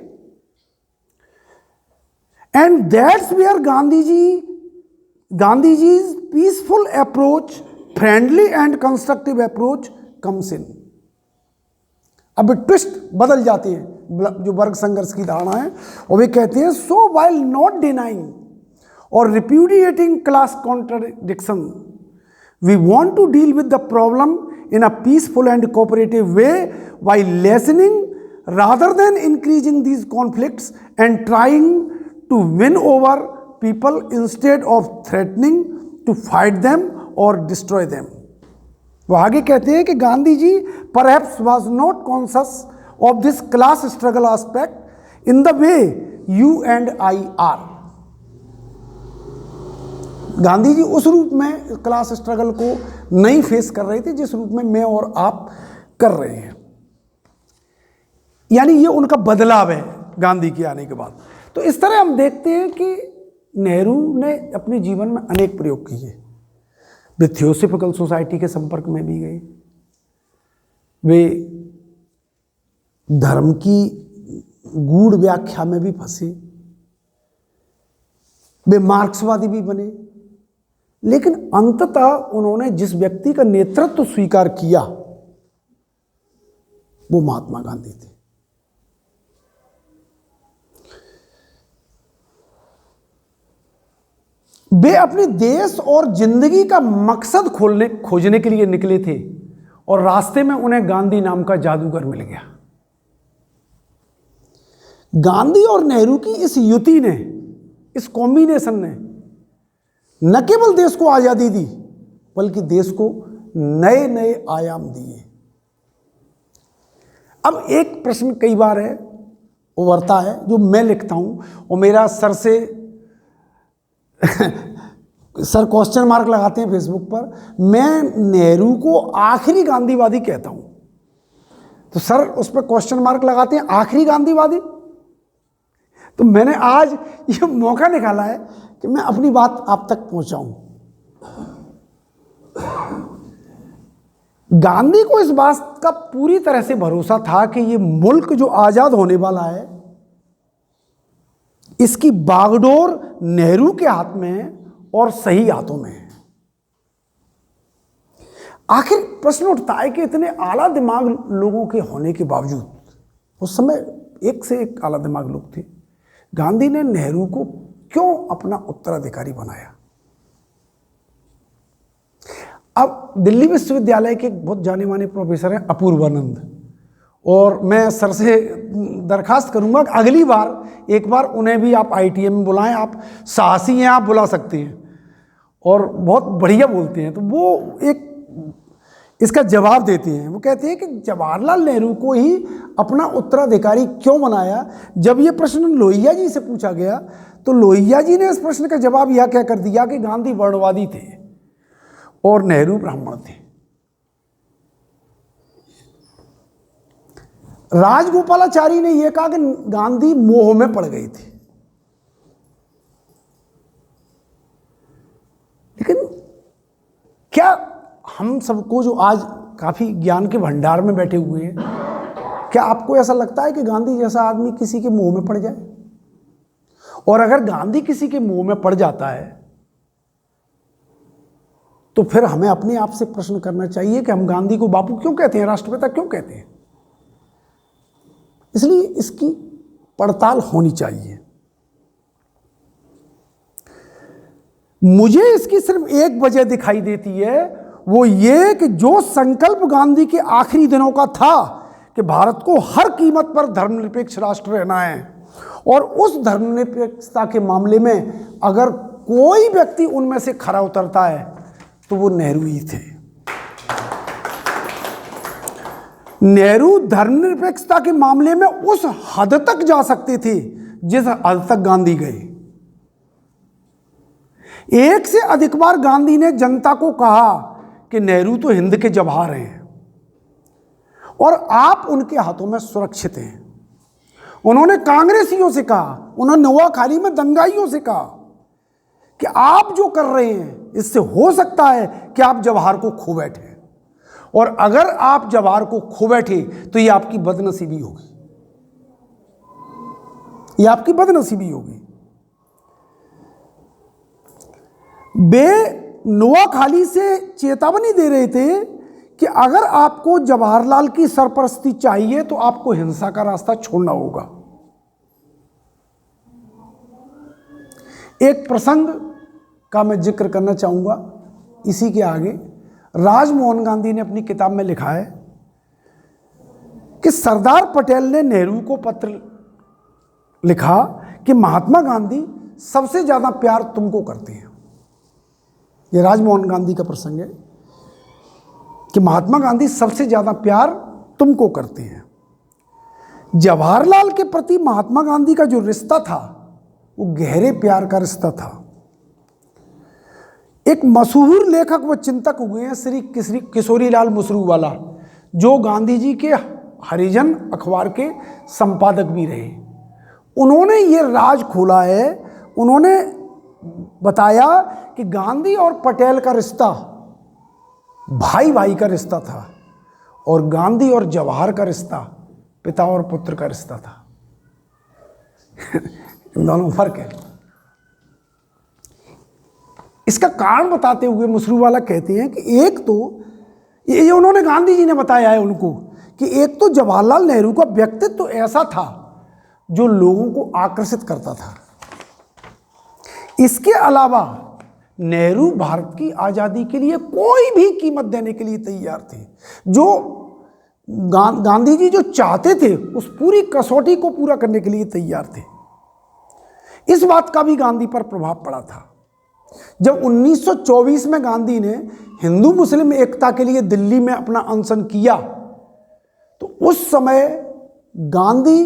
and that's where Gandhiji's peaceful approach, friendly and constructive approach comes in. अब ट्विस्ट बदल जाते हैं जो वर्ग संघर्ष की धारणा है, और वे कहते हैं, सो वाइल नॉट डिनाइंग और repudiating class contradiction, we want to deal with the problem in a peaceful and cooperative way while lessening rather than increasing these conflicts and trying to win over people instead of threatening to fight them or destroy them. वो आगे कहते हैं कि Gandhi ji perhaps was not conscious of this class struggle aspect in the way you and I are. Gandhi ji उस रूप में class struggle को नहीं फेस कर रहे थे जिस रूप में मैं और आप कर रहे हैं। यानी ये उनका बदलाव है गांधी के आने के बाद। तो इस तरह हम देखते हैं कि नेहरू ने अपने जीवन में अनेक प्रयोग किए। वे थियोसॉफिकल सोसाइटी के संपर्क में भी गए, वे धर्म की गूढ़ व्याख्या में भी फंसे, वे मार्क्सवादी भी बने, लेकिन अंततः उन्होंने जिस व्यक्ति का नेतृत्व स्वीकार किया वो महात्मा गांधी थे। वे अपने देश और जिंदगी का मकसद खोजने के लिए निकले थे और रास्ते में उन्हें गांधी नाम का जादूगर मिल गया। गांधी और नेहरू की इस युति ने, इस कॉम्बिनेशन ने न केवल देश को आजादी दी बल्कि देश को नए नए आयाम दिए। अब एक प्रश्न कई बार है उभरता है जो मैं लिखता हूं और मेरा सर से सर क्वेश्चन मार्क लगाते हैं फेसबुक पर, मैं नेहरू को आखिरी गांधीवादी कहता हूं, तो सर उस पर क्वेश्चन मार्क लगाते हैं आखिरी गांधीवादी। तो मैंने आज ये मौका निकाला है कि मैं अपनी बात आप तक पहुंचाऊं। गांधी को इस बात का पूरी तरह से भरोसा था कि ये मुल्क जो आजाद होने वाला है इसकी बागडोर नेहरू के हाथ में है और सही हाथों में है। आखिर प्रश्न उठता है कि इतने आला दिमाग लोगों के होने के बावजूद, उस समय एक से एक आला दिमाग लोग थे, गांधी ने नेहरू को क्यों अपना उत्तराधिकारी बनाया? अब दिल्ली विश्वविद्यालय के एक बहुत जाने माने प्रोफेसर हैं अपूर्वानंद, और मैं सर से दरखास्त करूंगा कि अगली बार एक बार उन्हें भी आप ITM में बुलाएं। आप साहसी हैं, आप बुला सकते हैं और बहुत बढ़िया बोलते हैं। तो वो एक इसका जवाब देते हैं। वो कहते हैं कि जवाहरलाल नेहरू को ही अपना उत्तराधिकारी क्यों बनाया। जब ये प्रश्न लोहिया जी से पूछा गया तो लोहिया जी ने इस प्रश्न का जवाब यह क्या कर दिया कि गांधी वर्णवादी थे और नेहरू ब्राह्मण थे। राजगोपालाचारी ने यह कहा कि गांधी मोह में पड़ गए थे। लेकिन क्या हम सबको जो आज काफी ज्ञान के भंडार में बैठे हुए हैं, क्या आपको ऐसा लगता है कि गांधी जैसा आदमी किसी के मोह में पड़ जाए? और अगर गांधी किसी के मोह में पड़ जाता है तो फिर हमें अपने आप से प्रश्न करना चाहिए कि हम गांधी को बापू क्यों कहते हैं, राष्ट्रपिता क्यों कहते हैं? इसलिए इसकी पड़ताल होनी चाहिए। मुझे इसकी सिर्फ एक वजह दिखाई देती है, वो ये कि जो संकल्प गांधी के आखिरी दिनों का था कि भारत को हर कीमत पर धर्मनिरपेक्ष राष्ट्र रहना है, और उस धर्मनिरपेक्षता के मामले में अगर कोई व्यक्ति उनमें से खरा उतरता है तो वो नेहरू ही थे। नेहरू धर्मनिरपेक्षता के मामले में उस हद तक जा सकते थे जिस हद तक गांधी गए। एक से अधिक बार गांधी ने जनता को कहा कि नेहरू तो हिंद के जवाहर हैं और आप उनके हाथों में सुरक्षित हैं। उन्होंने कांग्रेसियों से कहा, उन्होंने नोआखाली में दंगाइयों से कहा कि आप जो कर रहे हैं इससे हो सकता है कि आप जवाहर को खो बैठे, और अगर आप जवाहर को खो बैठे तो ये आपकी बदनसीबी होगी, ये आपकी बदनसीबी होगी। वे नोआखाली से चेतावनी दे रहे थे कि अगर आपको जवाहरलाल की सरपरस्ती चाहिए तो आपको हिंसा का रास्ता छोड़ना होगा। एक प्रसंग का मैं जिक्र करना चाहूंगा इसी के आगे। राजमोहन गांधी ने अपनी किताब में लिखा है कि सरदार पटेल ने नेहरू को पत्र लिखा कि महात्मा गांधी सबसे ज्यादा प्यार तुमको करते हैं। यह राजमोहन गांधी का प्रसंग है कि महात्मा गांधी सबसे ज्यादा प्यार तुमको करते हैं। जवाहरलाल के प्रति महात्मा गांधी का जो रिश्ता था वो गहरे प्यार का रिश्ता था। एक मशहूर लेखक व चिंतक हुए हैं श्री किशोरीलाल मुसरूवाला, जो गांधी जी के हरिजन अखबार के संपादक भी रहे। उन्होंने ये राज खोला है। उन्होंने बताया कि गांधी और पटेल का रिश्ता भाई भाई का रिश्ता था और गांधी और जवाहर का रिश्ता पिता और पुत्र का रिश्ता था। इन दोनों में फर्क है। इसका कारण बताते हुए मुसरूवाला कहते हैं कि एक तो ये उन्होंने गांधी जी ने बताया है उनको कि एक तो जवाहरलाल नेहरू का व्यक्तित्व तो ऐसा था जो लोगों को आकर्षित करता था। इसके अलावा नेहरू भारत की आज़ादी के लिए कोई भी कीमत देने के लिए तैयार थे। जो गांधी जी जो चाहते थे उस पूरी कसौटी को पूरा करने के लिए तैयार थे। इस बात का भी गांधी पर प्रभाव पड़ा था। जब 1924 में गांधी ने हिंदू मुस्लिम एकता के लिए दिल्ली में अपना अनशन किया तो उस समय गांधी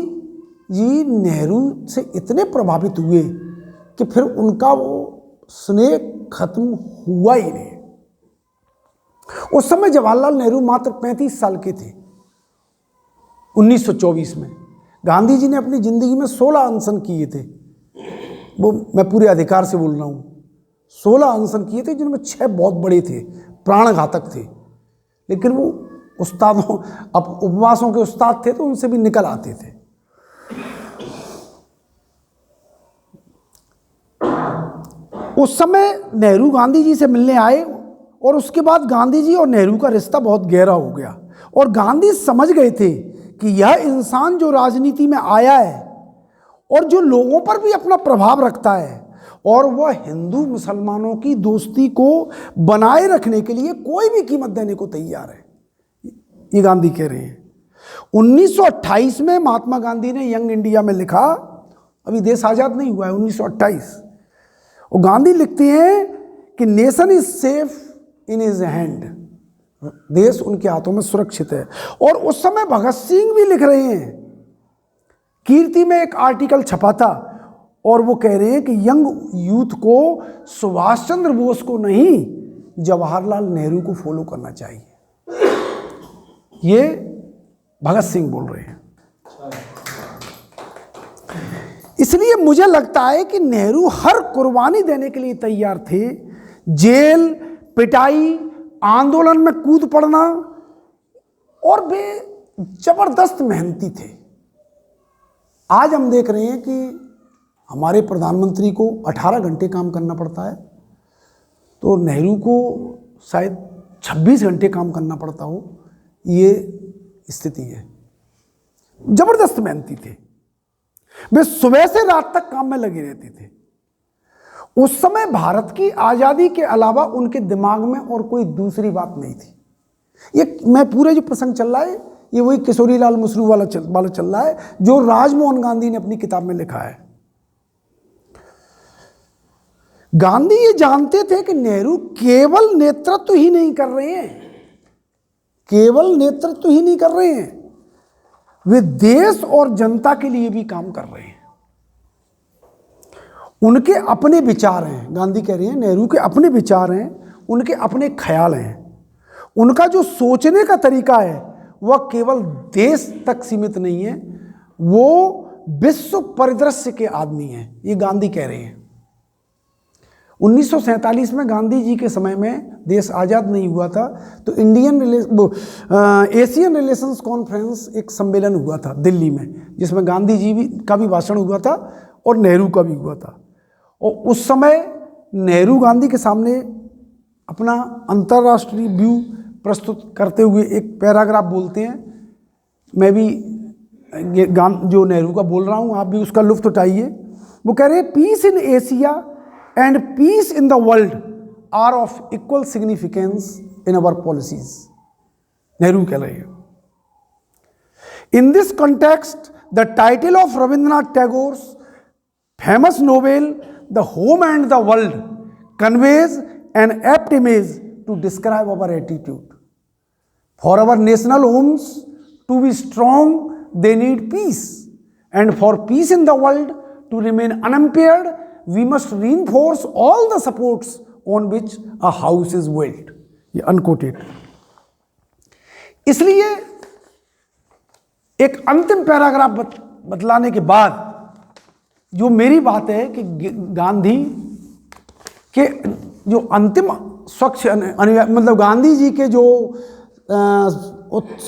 जी नेहरू से इतने प्रभावित हुए कि फिर उनका वो स्नेह खत्म हुआ ही नहीं। उस समय जवाहरलाल नेहरू मात्र 35 साल के थे। 1924 में गांधी जी ने अपनी जिंदगी में 16 अनशन किए थे। वो मैं पूरे अधिकार से बोल रहा हूँ, 16 अनशन किए थे जिनमें 6 बहुत बड़े थे, प्राणघातक थे। लेकिन वो उस्तादों, अब उपवासों के उस्ताद थे तो उनसे भी निकल आते थे। उस समय नेहरू गांधी जी से मिलने आए और उसके बाद गांधी जी और नेहरू का रिश्ता बहुत गहरा हो गया और गांधी समझ गए थे कि यह इंसान जो राजनीति में आया है और जो लोगों पर भी अपना प्रभाव रखता है और वह हिंदू मुसलमानों की दोस्ती को बनाए रखने के लिए कोई भी कीमत देने को तैयार है, ये गांधी कह रहे हैं। 1928 में महात्मा गांधी ने यंग इंडिया में लिखा, अभी देश आज़ाद नहीं हुआ है, 1928, और गांधी लिखते हैं कि nation is safe in his hand, देश उनके हाथों में सुरक्षित है। और उस समय भगत सिंह भी लिख रहे हैं, कीर्ति में एक आर्टिकल छपा था और वो कह रहे हैं कि यंग यूथ को सुभाष चंद्र बोस को नहीं जवाहरलाल नेहरू को फॉलो करना चाहिए। ये भगत सिंह बोल रहे हैं। इसलिए मुझे लगता है कि नेहरू हर कुर्बानी देने के लिए तैयार थे। जेल, पिटाई, आंदोलन में कूद पड़ना, और वे जबरदस्त मेहनती थे। आज हम देख रहे हैं कि हमारे प्रधानमंत्री को 18 घंटे काम करना पड़ता है, तो नेहरू को शायद 26 घंटे काम करना पड़ता हो, ये स्थिति है। जबरदस्त मेहनती थे, वे सुबह से रात तक काम में लगे रहते थे। उस समय भारत की आज़ादी के अलावा उनके दिमाग में और कोई दूसरी बात नहीं थी। ये मैं पूरे जो प्रसंग चल रहा है ये वही किशोरीलाल मुसरू वाला चल रहा है जो राजमोहन गांधी ने अपनी किताब में लिखा है। गांधी ये जानते थे कि नेहरू केवल नेतृत्व ही नहीं कर रहे हैं, केवल नेतृत्व ही नहीं कर रहे हैं, वे देश और जनता के लिए भी काम कर रहे हैं। उनके अपने विचार हैं, गांधी कह रहे हैं, नेहरू के अपने विचार हैं, उनके अपने ख्याल हैं। उनका जो सोचने का तरीका है वह केवल देश तक सीमित नहीं है, वो विश्व परिदृश्य के आदमी हैं, ये गांधी कह रहे हैं। 1947 में गांधी जी के समय में देश आज़ाद नहीं हुआ था, तो एशियन रिलेशंस कॉन्फ्रेंस एक सम्मेलन हुआ था दिल्ली में, जिसमें गांधी जी का भी भाषण हुआ था और नेहरू का भी हुआ था। और उस समय नेहरू गांधी के सामने अपना अंतर्राष्ट्रीय व्यू प्रस्तुत करते हुए एक पैराग्राफ बोलते हैं। मैं भी जो नेहरू का बोल रहा हूँ, आप भी उसका लुत्फ उठाइए। वो कह रहे हैं, peace in Asia and peace in the world are of equal significance in our policies. Nehru कह रहे हैं, in this context the title of Rabindranath Tagore's famous novel the home and the world conveys an apt image to describe our attitude for our national homes to be strong they need peace, and for peace in the world to remain unimpaired we must reinforce all the supports on which a house is built। ये unquoted. इसलिए एक अंतिम paragraph बतलाने के बाद जो मेरी बात है कि गांधी के जो अंतिम स्वच्छ मतलब गांधी जी के जो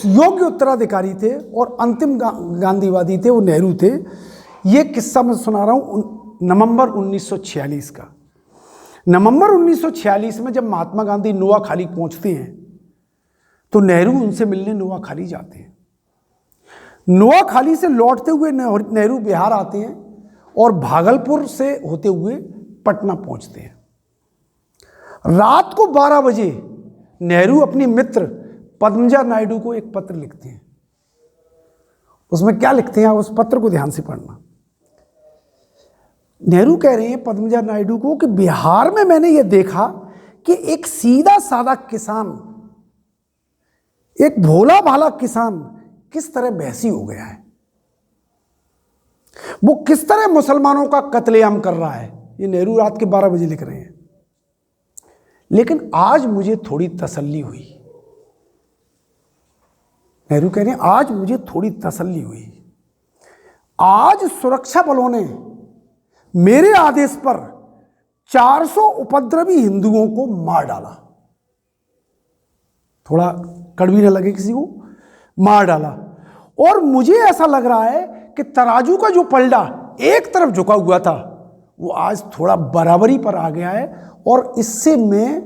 योग्य उत्तराधिकारी थे और अंतिम गांधीवादी थे, वो नेहरू थे। ये किस्सा मैं सुना रहा हूँ नवंबर 1946 का। नवंबर 1946 में जब महात्मा गांधी नोआखाली पहुँचते हैं तो नेहरू उनसे मिलने नोआखाली जाते हैं। नोआखाली से लौटते हुए नेहरू बिहार आते हैं और भागलपुर से होते हुए पटना पहुँचते हैं। रात को 12 बजे नेहरू अपनी मित्र पद्मजा नायडू को एक पत्र लिखते हैं। उसमें क्या लिखते हैं, आप उस पत्र को ध्यान से पढ़ना। नेहरू कह रहे हैं पद्मजा नायडू को कि बिहार में मैंने ये देखा कि एक सीधा साधा किसान, एक भोला भाला किसान किस तरह बहसी हो गया है, वो किस तरह मुसलमानों का कत्लेआम कर रहा है। ये नेहरू रात के 12 बजे लिख रहे हैं। लेकिन आज मुझे थोड़ी तसल्ली हुई। नेहरू कह रहे हैं आज मुझे थोड़ी तसल्ली हुई। आज सुरक्षा बलों ने मेरे आदेश पर 400 उपद्रवी हिंदुओं को मार डाला। थोड़ा कड़वी न लगे किसी को, मार डाला। और मुझे ऐसा लग रहा है कि तराजू का जो पलड़ा एक तरफ झुका हुआ था वो आज थोड़ा बराबरी पर आ गया है और इससे मैं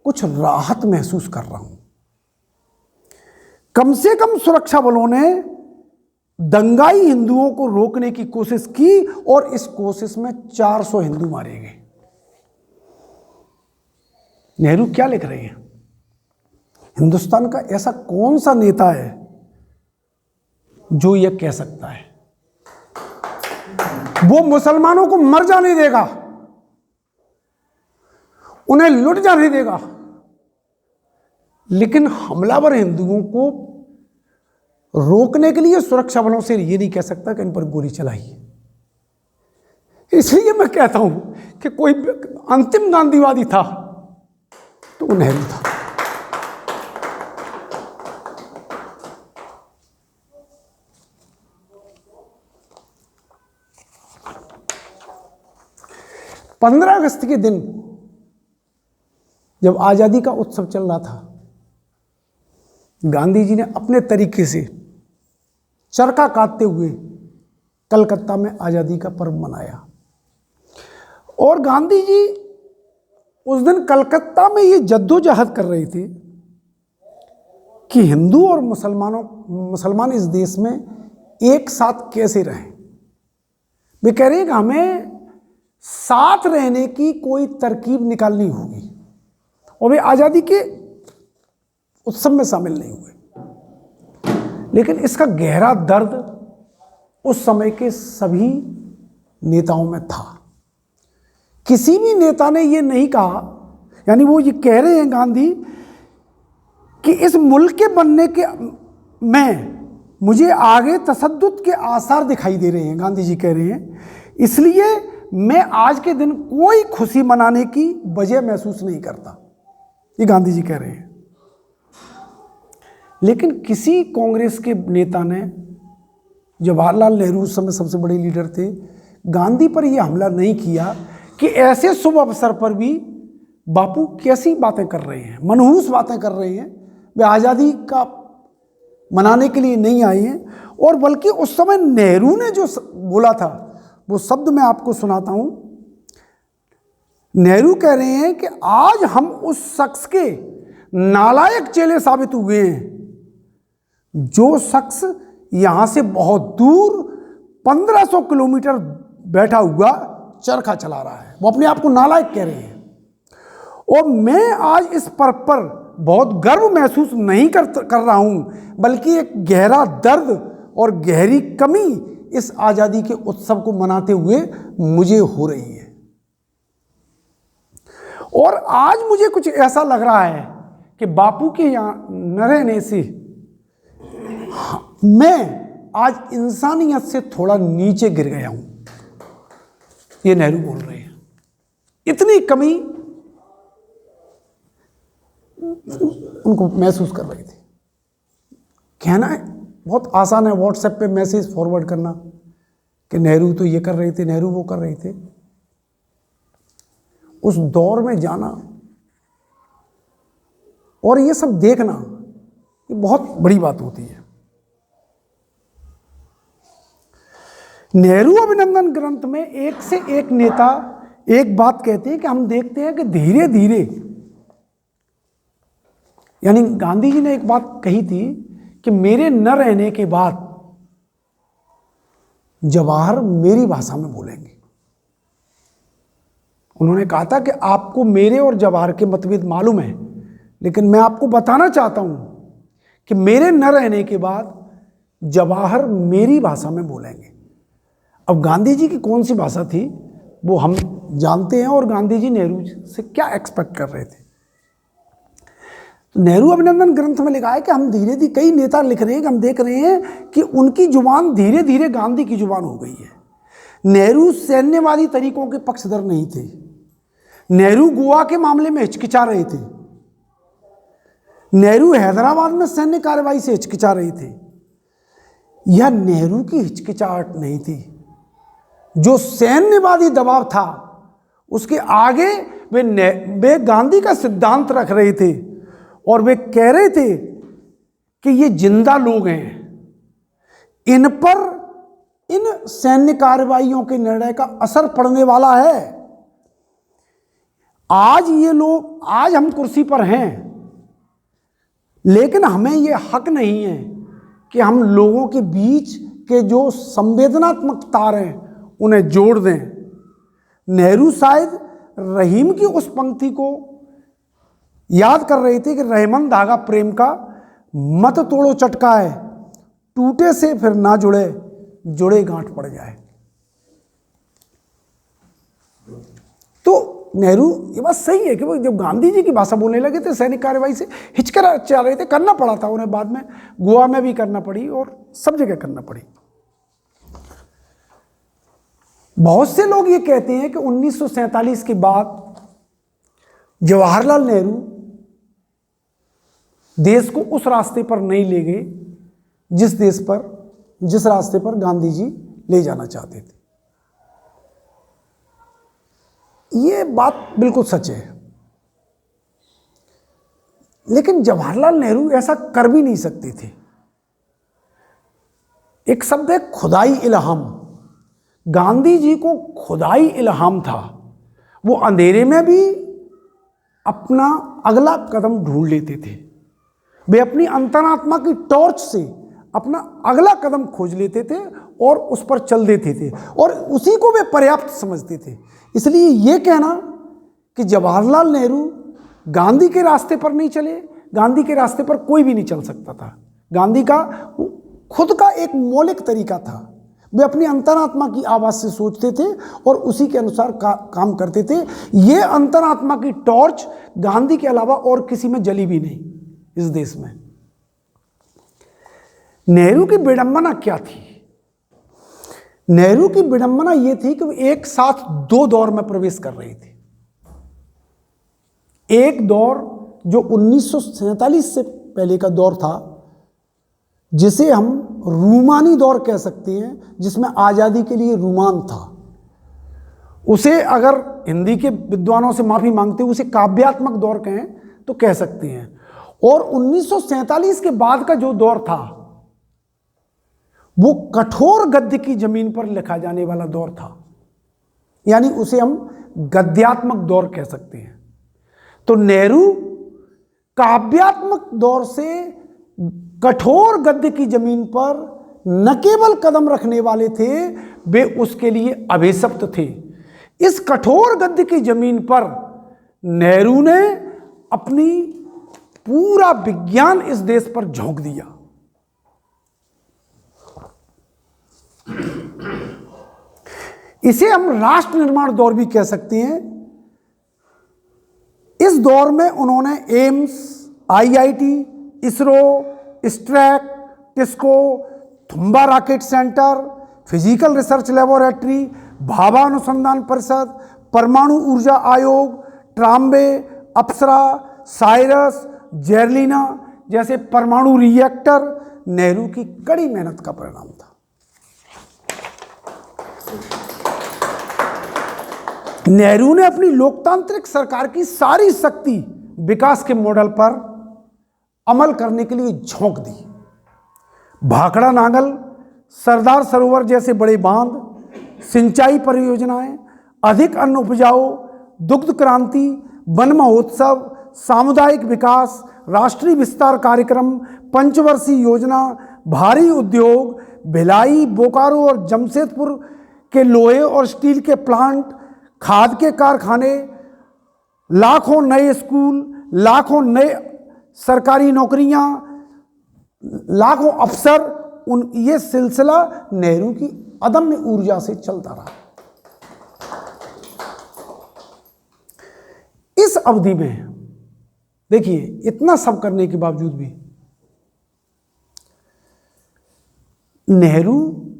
कुछ राहत महसूस कर रहा हूं। कम से कम सुरक्षा बलों ने दंगाई हिंदुओं को रोकने की कोशिश की और इस कोशिश में 400 हिंदू मारे गए। नेहरू क्या लिख रहे हैं? हिंदुस्तान का ऐसा कौन सा नेता है जो यह कह सकता है वो मुसलमानों को मर जाने देगा, उन्हें लुट जाने देगा, लेकिन हमलावर हिंदुओं को रोकने के लिए सुरक्षा बलों से ये नहीं कह सकता कि इन पर गोली चलाइए। इसलिए मैं कहता हूं कि कोई अंतिम गांधीवादी था तो वो नेहरू था। पंद्रह अगस्त के दिन जब आजादी का उत्सव चल रहा था, गांधी जी ने अपने तरीके से चरखा काटते हुए कलकत्ता में आजादी का पर्व मनाया। और गांधी जी उस दिन कलकत्ता में ये जद्दोजहद कर रहे थे कि हिंदू और मुसलमान इस देश में एक साथ कैसे रहें। वे कह रहे हैं कि हमें साथ रहने की कोई तरकीब निकालनी होगी, और वे आज़ादी के उत्सव में शामिल नहीं हुए। लेकिन इसका गहरा दर्द उस समय के सभी नेताओं में था। किसी भी नेता ने ये नहीं कहा, यानी वो ये कह रहे हैं गांधी कि इस मुल्क के बनने के में मुझे आगे तशद्दुद के आसार दिखाई दे रहे हैं, गांधी जी कह रहे हैं, इसलिए मैं आज के दिन कोई खुशी मनाने की वजह महसूस नहीं करता, ये गांधी जी कह रहे हैं। लेकिन किसी कांग्रेस के नेता ने, जवाहरलाल नेहरू उस समय सबसे बड़े लीडर थे, गांधी पर यह हमला नहीं किया कि ऐसे शुभ अवसर पर भी बापू कैसी बातें कर रहे हैं, मनहूस बातें कर रहे हैं, वे आज़ादी का मनाने के लिए नहीं आए हैं। और बल्कि उस समय नेहरू ने जो बोला था वो शब्द मैं आपको सुनाता हूं। नेहरू कह रहे हैं कि आज हम उस शख्स के नालायक चेले साबित हुए हैं जो शख्स यहां से बहुत दूर 1500 किलोमीटर बैठा हुआ चरखा चला रहा है, वो अपने आप को नालायक कह रहे हैं। और मैं आज इस पर्व पर बहुत गर्व महसूस नहीं कर रहा हूं, बल्कि एक गहरा दर्द और गहरी कमी इस आज़ादी के उत्सव को मनाते हुए मुझे हो रही है। और आज मुझे कुछ ऐसा लग रहा है कि बापू के यहाँ न रहने से मैं आज इंसानियत से थोड़ा नीचे गिर गया हूं, ये नेहरू बोल रहे हैं। इतनी कमी उनको महसूस कर रही थी। कहना है बहुत आसान है, व्हाट्सएप पे मैसेज फॉरवर्ड करना कि नेहरू तो ये कर रहे थे, नेहरू वो कर रहे थे। उस दौर में जाना और ये सब देखना, ये बहुत बड़ी बात होती है। नेहरू अभिनंदन ग्रंथ में एक से एक नेता एक बात कहते हैं कि हम देखते हैं कि धीरे धीरे, यानी गांधी जी ने एक बात कही थी कि मेरे न रहने के बाद जवाहर मेरी भाषा में बोलेंगे। उन्होंने कहा था कि आपको मेरे और जवाहर के मतभेद मालूम है, लेकिन मैं आपको बताना चाहता हूं कि मेरे न रहने के बाद जवाहर मेरी भाषा में बोलेंगे। अब गांधी जी की कौन सी भाषा थी वो हम जानते हैं, और गांधी जी नेहरू से क्या एक्सपेक्ट कर रहे थे। तो नेहरू अभिनंदन ग्रंथ में लिखा है कि हम धीरे धीरे, कई नेता लिख रहे हैं कि हम देख रहे हैं कि उनकी जुबान धीरे धीरे गांधी की जुबान हो गई है। नेहरू सैन्यवादी तरीकों के पक्षधर नहीं थे। नेहरू गोवा के मामले में हिचकिचा रहे थे। नेहरू हैदराबाद में सैन्य कार्रवाई से हिचकिचा रहे थे। यह नेहरू की हिचकिचाहट नहीं थी, जो सैन्यवादी दबाव था उसके आगे वे गांधी का सिद्धांत रख रहे थे, और वे कह रहे थे कि ये जिंदा लोग हैं, इन पर इन सैन्य कार्रवाइयों के निर्णय का असर पड़ने वाला है। आज ये लोग, आज हम कुर्सी पर हैं, लेकिन हमें ये हक नहीं है कि हम लोगों के बीच के जो संवेदनात्मक तार हैं उन्हें जोड़ दें। नेहरू शायद रहीम की उस पंक्ति को याद कर रहे थे कि रहमन धागा प्रेम का मत तोड़ो चटका है, टूटे से फिर ना जुड़े, जुड़े गांठ पड़ जाए। तो नेहरू, ये बात सही है कि वो जब गांधी जी की भाषा बोलने लगे थे सैनिक कार्रवाई से हिचकिचा रहे थे, करना पड़ा था उन्हें, बाद में गोवा में भी करना पड़ी और सब जगह करना पड़ी। बहुत से लोग ये कहते हैं कि 1947 के बाद जवाहरलाल नेहरू देश को उस रास्ते पर नहीं ले गए जिस रास्ते पर गांधी जी ले जाना चाहते थे। ये बात बिल्कुल सच है, लेकिन जवाहरलाल नेहरू ऐसा कर भी नहीं सकते थे। एक शब्द है खुदाई इल्हाम। गांधी जी को खुदाई इल्हाम था, वो अंधेरे में भी अपना अगला कदम ढूंढ लेते थे। वे अपनी अंतरात्मा की टॉर्च से अपना अगला कदम खोज लेते थे और उस पर चल देते थे, और उसी को वे पर्याप्त समझते थे। इसलिए ये कहना कि जवाहरलाल नेहरू गांधी के रास्ते पर नहीं चले, गांधी के रास्ते पर कोई भी नहीं चल सकता था। गांधी का खुद का एक मौलिक तरीका था, वे अपनी अंतरात्मा की आवाज़ से सोचते थे और उसी के अनुसार काम करते थे। ये अंतरात्मा की टॉर्च गांधी के अलावा और किसी में जली भी नहीं। इस देश में। नेहरू की विडंबना क्या थी? नेहरू की विडंबना यह थी कि वो एक साथ दो दौर में प्रवेश कर रही थी। एक दौर जो 1947 से पहले का दौर था, जिसे हम रूमानी दौर कह सकते हैं, जिसमें आजादी के लिए रूमान था। उसे अगर हिंदी के विद्वानों से माफी मांगते हुए उसे काव्यात्मक दौर कहें तो कह सकते हैं। और 1947 के बाद का जो दौर था वो कठोर गद्य की जमीन पर लिखा जाने वाला दौर था, यानी उसे हम गद्यात्मक दौर कह सकते हैं। तो नेहरू काव्यात्मक दौर से कठोर गद्य की जमीन पर न केवल कदम रखने वाले थे, वे उसके लिए अभिशप्त थे। इस कठोर गद्य की जमीन पर नेहरू ने अपनी पूरा विज्ञान इस देश पर झोंक दिया। इसे हम राष्ट्र निर्माण दौर भी कह सकते हैं। इस दौर में उन्होंने एम्स, आईआईटी, इसरो, स्ट्रैक, TISCO, Thumba rocket centre, physical research laboratory, Bhabha अनुसंधान परिषद, परमाणु ऊर्जा आयोग, ट्राम्बे, अप्सरा, साइरस, जेरलिना जैसे परमाणु रिएक्टर नेहरू की कड़ी मेहनत का परिणाम था। नेहरू ने अपनी लोकतांत्रिक सरकार की सारी शक्ति विकास के मॉडल पर अमल करने के लिए झोंक दी। भाखड़ा नागल, सरदार सरोवर जैसे बड़े बांध, सिंचाई परियोजनाएं, अधिक अन्न उपजाओ, दुग्ध क्रांति, वन महोत्सव, सामुदायिक विकास, राष्ट्रीय विस्तार कार्यक्रम, पंचवर्षीय योजना, भारी उद्योग, भिलाई, बोकारो और जमशेदपुर के लोहे और स्टील के प्लांट, खाद के कारखाने, लाखों नए स्कूल, लाखों नए सरकारी नौकरियां, लाखों अफसर, ये सिलसिला नेहरू की अदम्य ऊर्जा से चलता रहा। इस अवधि में देखिए, इतना सब करने के बावजूद भी नेहरू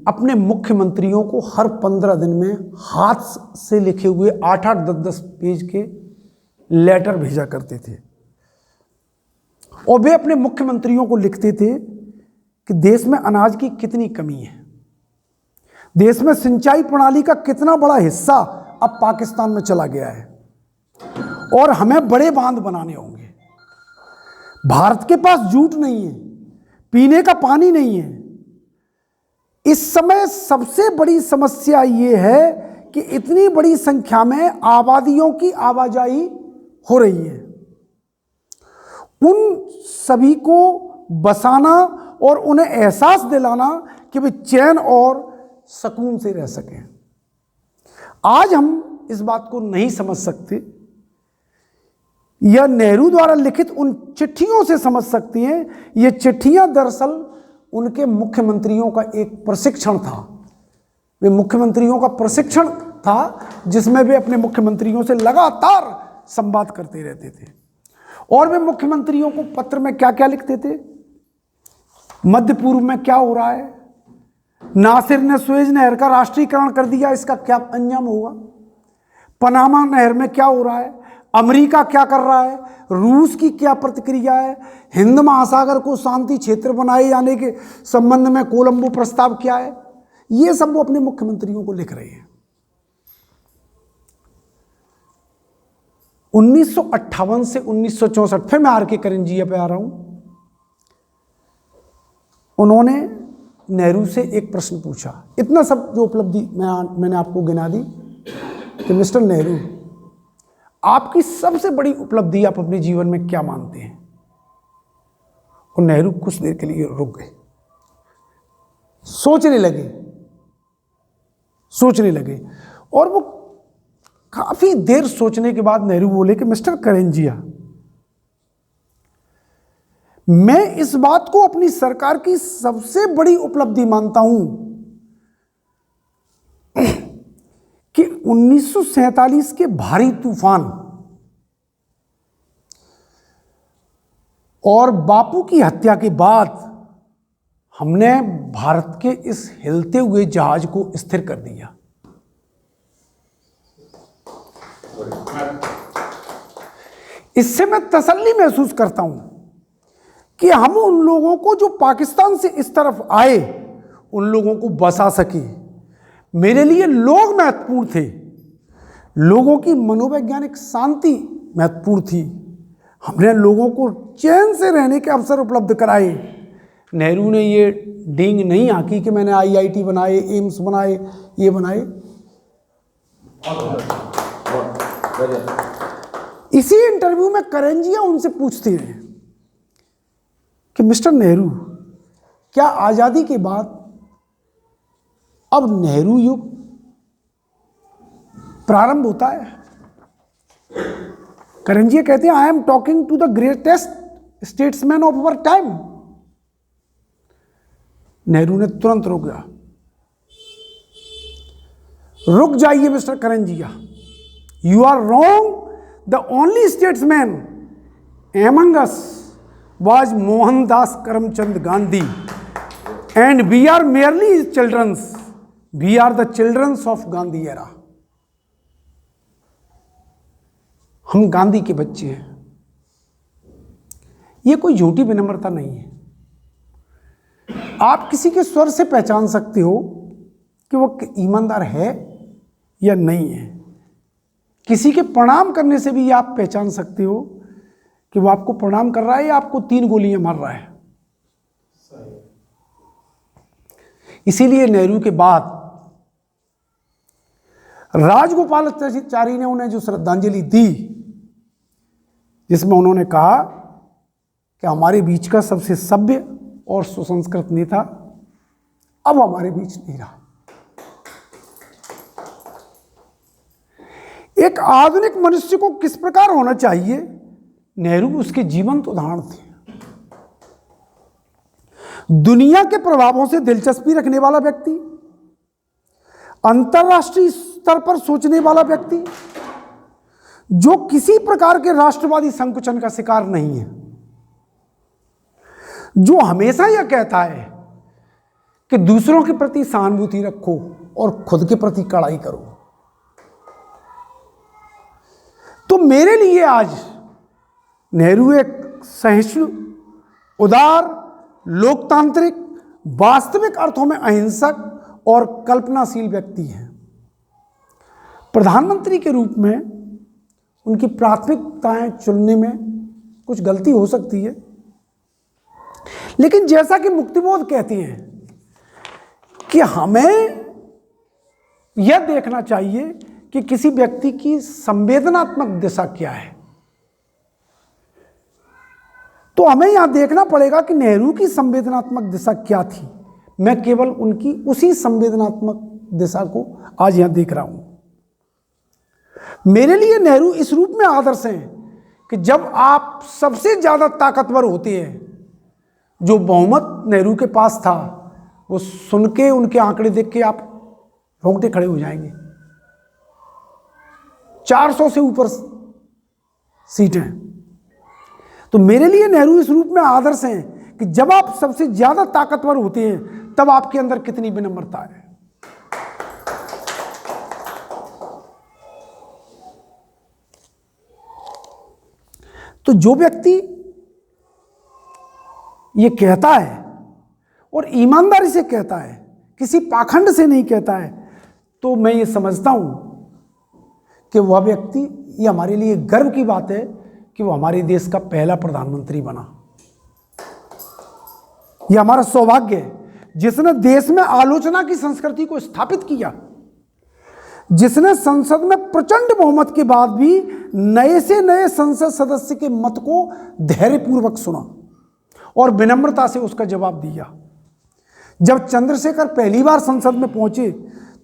अपने मुख्यमंत्रियों को हर 15 दिन में हाथ से लिखे हुए 8-8, 10-10 पेज के लेटर भेजा करते थे। और वे अपने मुख्यमंत्रियों को लिखते थे कि देश में अनाज की कितनी कमी है, देश में सिंचाई प्रणाली का कितना बड़ा हिस्सा अब पाकिस्तान में चला गया है और हमें बड़े बांध बनाने होंगे। भारत के पास जूट नहीं है, पीने का पानी नहीं है। इस समय सबसे बड़ी समस्या ये है कि इतनी बड़ी संख्या में आबादियों की आवाजाही हो रही है। उन सभी को बसाना और उन्हें एहसास दिलाना कि वे चैन और सुकून से रह सकें। आज हम इस बात को नहीं समझ सकते, यह नेहरू द्वारा लिखित उन चिट्ठियों से समझ सकती हैं। ये चिट्ठियां दरअसल उनके मुख्यमंत्रियों का एक प्रशिक्षण था। वे मुख्यमंत्रियों का प्रशिक्षण था जिसमें वे अपने मुख्यमंत्रियों से लगातार संवाद करते रहते थे। और वे मुख्यमंत्रियों को पत्र में क्या क्या लिखते थे? मध्य पूर्व में क्या हो रहा है, नासिर ने सुएज नहर का राष्ट्रीयकरण कर दिया, इसका क्या अंजाम होगा, पनामा नहर में क्या हो रहा है, अमेरिका क्या कर रहा है, रूस की क्या प्रतिक्रिया है, हिंद महासागर को शांति क्षेत्र बनाए जाने के संबंध में कोलंबो प्रस्ताव क्या है, ये सब वो अपने मुख्यमंत्रियों को लिख रहे हैं। 1958 से 1964, फिर मैं आर.के. करंजिया पे आ रहा हूं। उन्होंने नेहरू से एक प्रश्न पूछा। इतना सब जो उपलब्धि मैंने आपको गिना दी कि मिस्टर नेहरू, आपकी सबसे बड़ी उपलब्धि आप अपने जीवन में क्या मानते हैं? और नेहरू कुछ देर के लिए रुक गए, सोचने लगे और वो काफी देर सोचने के बाद नेहरू बोले कि मिस्टर करंजिया, मैं इस बात को अपनी सरकार की सबसे बड़ी उपलब्धि मानता हूं कि 1947 के भारी तूफान और बापू की हत्या के बाद हमने भारत के इस हिलते हुए जहाज को स्थिर कर दिया। इससे मैं तसल्ली महसूस करता हूं कि हम उन लोगों को जो पाकिस्तान से इस तरफ आए, उन लोगों को बसा सके। मेरे लिए लोग महत्वपूर्ण थे, लोगों की मनोवैज्ञानिक शांति महत्वपूर्ण थी। हमने लोगों को चैन से रहने के अवसर उपलब्ध कराए। नेहरू ने ये डींग नहीं आंकी कि मैंने IIT बनाए, एम्स बनाए, ये बनाए। इसी इंटरव्यू में करंजिया उनसे पूछते हैं कि मिस्टर नेहरू, क्या आजादी के बाद अब नेहरू युग प्रारंभ होता है? करंजिया कहते हैं, I am talking to the greatest statesman of our time. Nehru ने तुरंत रोक दिया। रुक जाइए mister Karanjia, you are wrong. The only statesman among us was Mohandas Karamchand Gandhi, and we are merely his children. We are the children of Gandhi era. हम गांधी के बच्चे हैं। ये कोई झूठी विनम्रता नहीं है। आप किसी के स्वर से पहचान सकते हो कि वो ईमानदार है या नहीं है। किसी के प्रणाम करने से भी आप पहचान सकते हो कि वो आपको प्रणाम कर रहा है या आपको 3 गोलियां मार रहा है। इसीलिए नेहरू के बाद राजगोपालाचारी ने उन्हें जो श्रद्धांजलि दी, जिसमें उन्होंने कहा कि हमारे बीच का सबसे सभ्य और सुसंस्कृत नेता अब हमारे बीच नहीं रहा। एक आधुनिक मनुष्य को किस प्रकार होना चाहिए, नेहरू उसके जीवंत उदाहरण थे। दुनिया के प्रभावों से दिलचस्पी रखने वाला व्यक्ति, अंतर्राष्ट्रीय स्तर पर सोचने वाला व्यक्ति, जो किसी प्रकार के राष्ट्रवादी संकुचन का शिकार नहीं है, जो हमेशा यह कहता है कि दूसरों के प्रति सहानुभूति रखो और खुद के प्रति कड़ाई करो। तो मेरे लिए आज नेहरू एक सहिष्णु, उदार, लोकतांत्रिक, वास्तविक अर्थों में अहिंसक और कल्पनाशील व्यक्ति हैं। प्रधानमंत्री के रूप में उनकी प्राथमिकताएं चुनने में कुछ गलती हो सकती है, लेकिन जैसा कि मुक्तिबोध कहती हैं कि हमें यह देखना चाहिए कि किसी व्यक्ति की संवेदनात्मक दिशा क्या है। तो हमें यहां देखना पड़ेगा कि नेहरू की संवेदनात्मक दिशा क्या थी। मैं केवल उनकी उसी संवेदनात्मक दिशा को आज यहां देख रहा हूं। मेरे लिए नेहरू इस रूप में आदर्श हैं कि जब आप सबसे ज्यादा ताकतवर होते हैं, जो बहुमत नेहरू के पास था, वो सुन के उनके आंकड़े देख के आप रोंगटे खड़े हो जाएंगे। 400 से ऊपर सीटें। तो मेरे लिए नेहरू इस रूप में आदर्श हैं कि जब आप सबसे ज्यादा ताकतवर होते हैं, तब आपके अंदर कितनी विनम्रता है। तो जो व्यक्ति ये कहता है और ईमानदारी से कहता है, किसी पाखंड से नहीं कहता है, तो मैं ये समझता हूं कि वह व्यक्ति, ये हमारे लिए गर्व की बात है कि वो हमारे देश का पहला प्रधानमंत्री बना। यह हमारा सौभाग्य है, जिसने देश में आलोचना की संस्कृति को स्थापित किया, जिसने संसद में प्रचंड बहुमत के बाद भी नए से नए संसद सदस्य के मत को धैर्यपूर्वक सुना और विनम्रता से उसका जवाब दिया। जब चंद्रशेखर पहली बार संसद में पहुंचे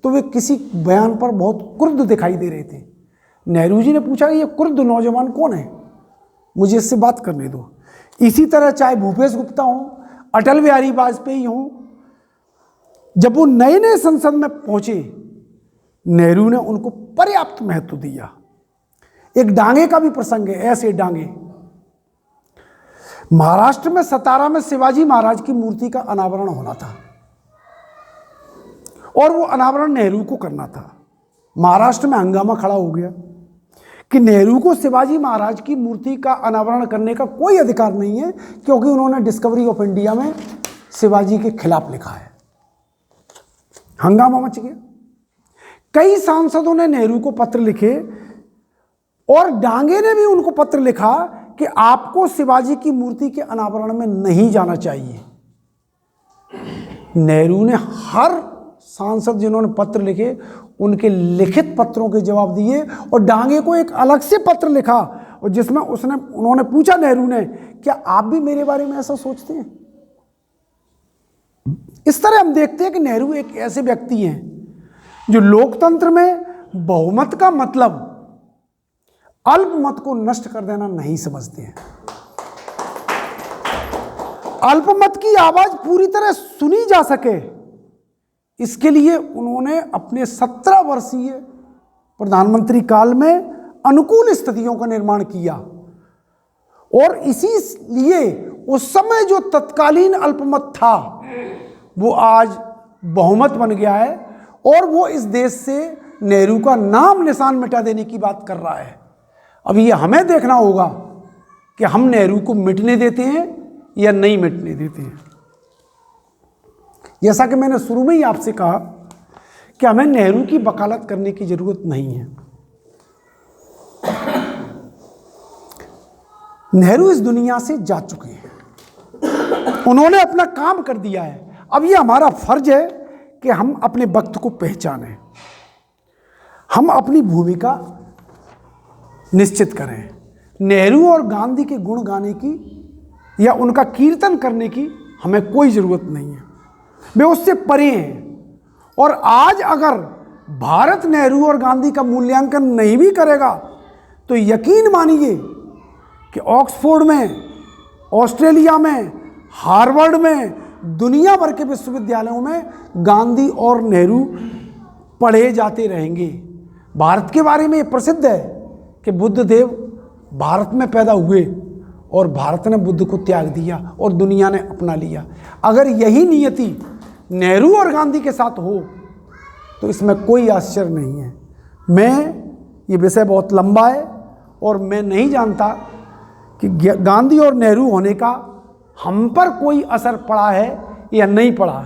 तो वे किसी बयान पर बहुत क्रुद्ध दिखाई दे रहे थे। नेहरू जी ने पूछा कि ये क्रुद्ध नौजवान कौन है, मुझे इससे बात करने दो। इसी तरह चाहे भूपेश गुप्ता हो, अटल बिहारी वाजपेयी हो, जब वो नए नए संसद में पहुंचे, नेहरू ने उनको पर्याप्त महत्व दिया। एक डांगे का भी प्रसंग है, ऐसे डांगे। महाराष्ट्र में सतारा में शिवाजी महाराज की मूर्ति का अनावरण होना था और वो अनावरण नेहरू को करना था। महाराष्ट्र में हंगामा खड़ा हो गया कि नेहरू को शिवाजी महाराज की मूर्ति का अनावरण करने का कोई अधिकार नहीं है, क्योंकि उन्होंने डिस्कवरी ऑफ इंडिया में शिवाजी के खिलाफ लिखा है। हंगामा मच गया। कई सांसदों ने नेहरू को पत्र लिखे और डांगे ने भी उनको पत्र लिखा कि आपको शिवाजी की मूर्ति के अनावरण में नहीं जाना चाहिए। नेहरू ने हर सांसद जिन्होंने पत्र लिखे उनके लिखित पत्रों के जवाब दिए और डांगे को एक अलग से पत्र लिखा और जिसमें उन्होंने पूछा नेहरू ने, क्या आप भी मेरे बारे में ऐसा सोचते हैं? इस तरह हम देखते हैं कि नेहरू एक ऐसे व्यक्ति हैं जो लोकतंत्र में बहुमत का मतलब अल्पमत को नष्ट कर देना नहीं समझते हैं। अल्पमत की आवाज पूरी तरह सुनी जा सके, इसके लिए उन्होंने अपने 17 वर्षीय प्रधानमंत्री काल में अनुकूल स्थितियों का निर्माण किया और इसीलिए उस समय जो तत्कालीन अल्पमत था वो आज बहुमत बन गया है और वो इस देश से नेहरू का नाम निशान मिटा देने की बात कर रहा है। अब ये हमें देखना होगा कि हम नेहरू को मिटने देते हैं या नहीं मिटने देते हैं। जैसा कि मैंने शुरू में ही आपसे कहा कि हमें नेहरू की वकालत करने की जरूरत नहीं है। नेहरू इस दुनिया से जा चुके हैं, उन्होंने अपना काम कर दिया है। अब ये हमारा फर्ज है कि हम अपने वक्त को पहचानें, हम अपनी भूमिका निश्चित करें। नेहरू और गांधी के गुण गाने की या उनका कीर्तन करने की हमें कोई ज़रूरत नहीं है, वे उससे परे हैं। और आज अगर भारत नेहरू और गांधी का मूल्यांकन नहीं भी करेगा तो यकीन मानिए कि ऑक्सफोर्ड में, ऑस्ट्रेलिया में, हार्वर्ड में, दुनिया भर के विश्वविद्यालयों में गांधी और नेहरू पढ़े जाते रहेंगे। भारत के बारे में ये प्रसिद्ध है कि बुद्ध देव भारत में पैदा हुए और भारत ने बुद्ध को त्याग दिया और दुनिया ने अपना लिया। अगर यही नियति नेहरू और गांधी के साथ हो तो इसमें कोई आश्चर्य नहीं है। ये विषय बहुत लंबा है और मैं नहीं जानता कि गांधी और नेहरू होने का हम पर कोई असर पड़ा है या नहीं पड़ा,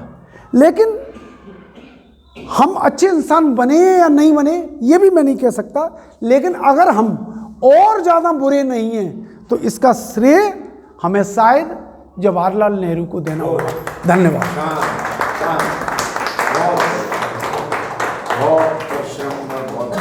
लेकिन हम अच्छे इंसान बने या नहीं बने ये भी मैं नहीं कह सकता। लेकिन अगर हम और ज़्यादा बुरे नहीं हैं तो इसका श्रेय हमें शायद जवाहरलाल नेहरू को देना होगा। धन्यवाद। बहुत परिश्रम, बहुत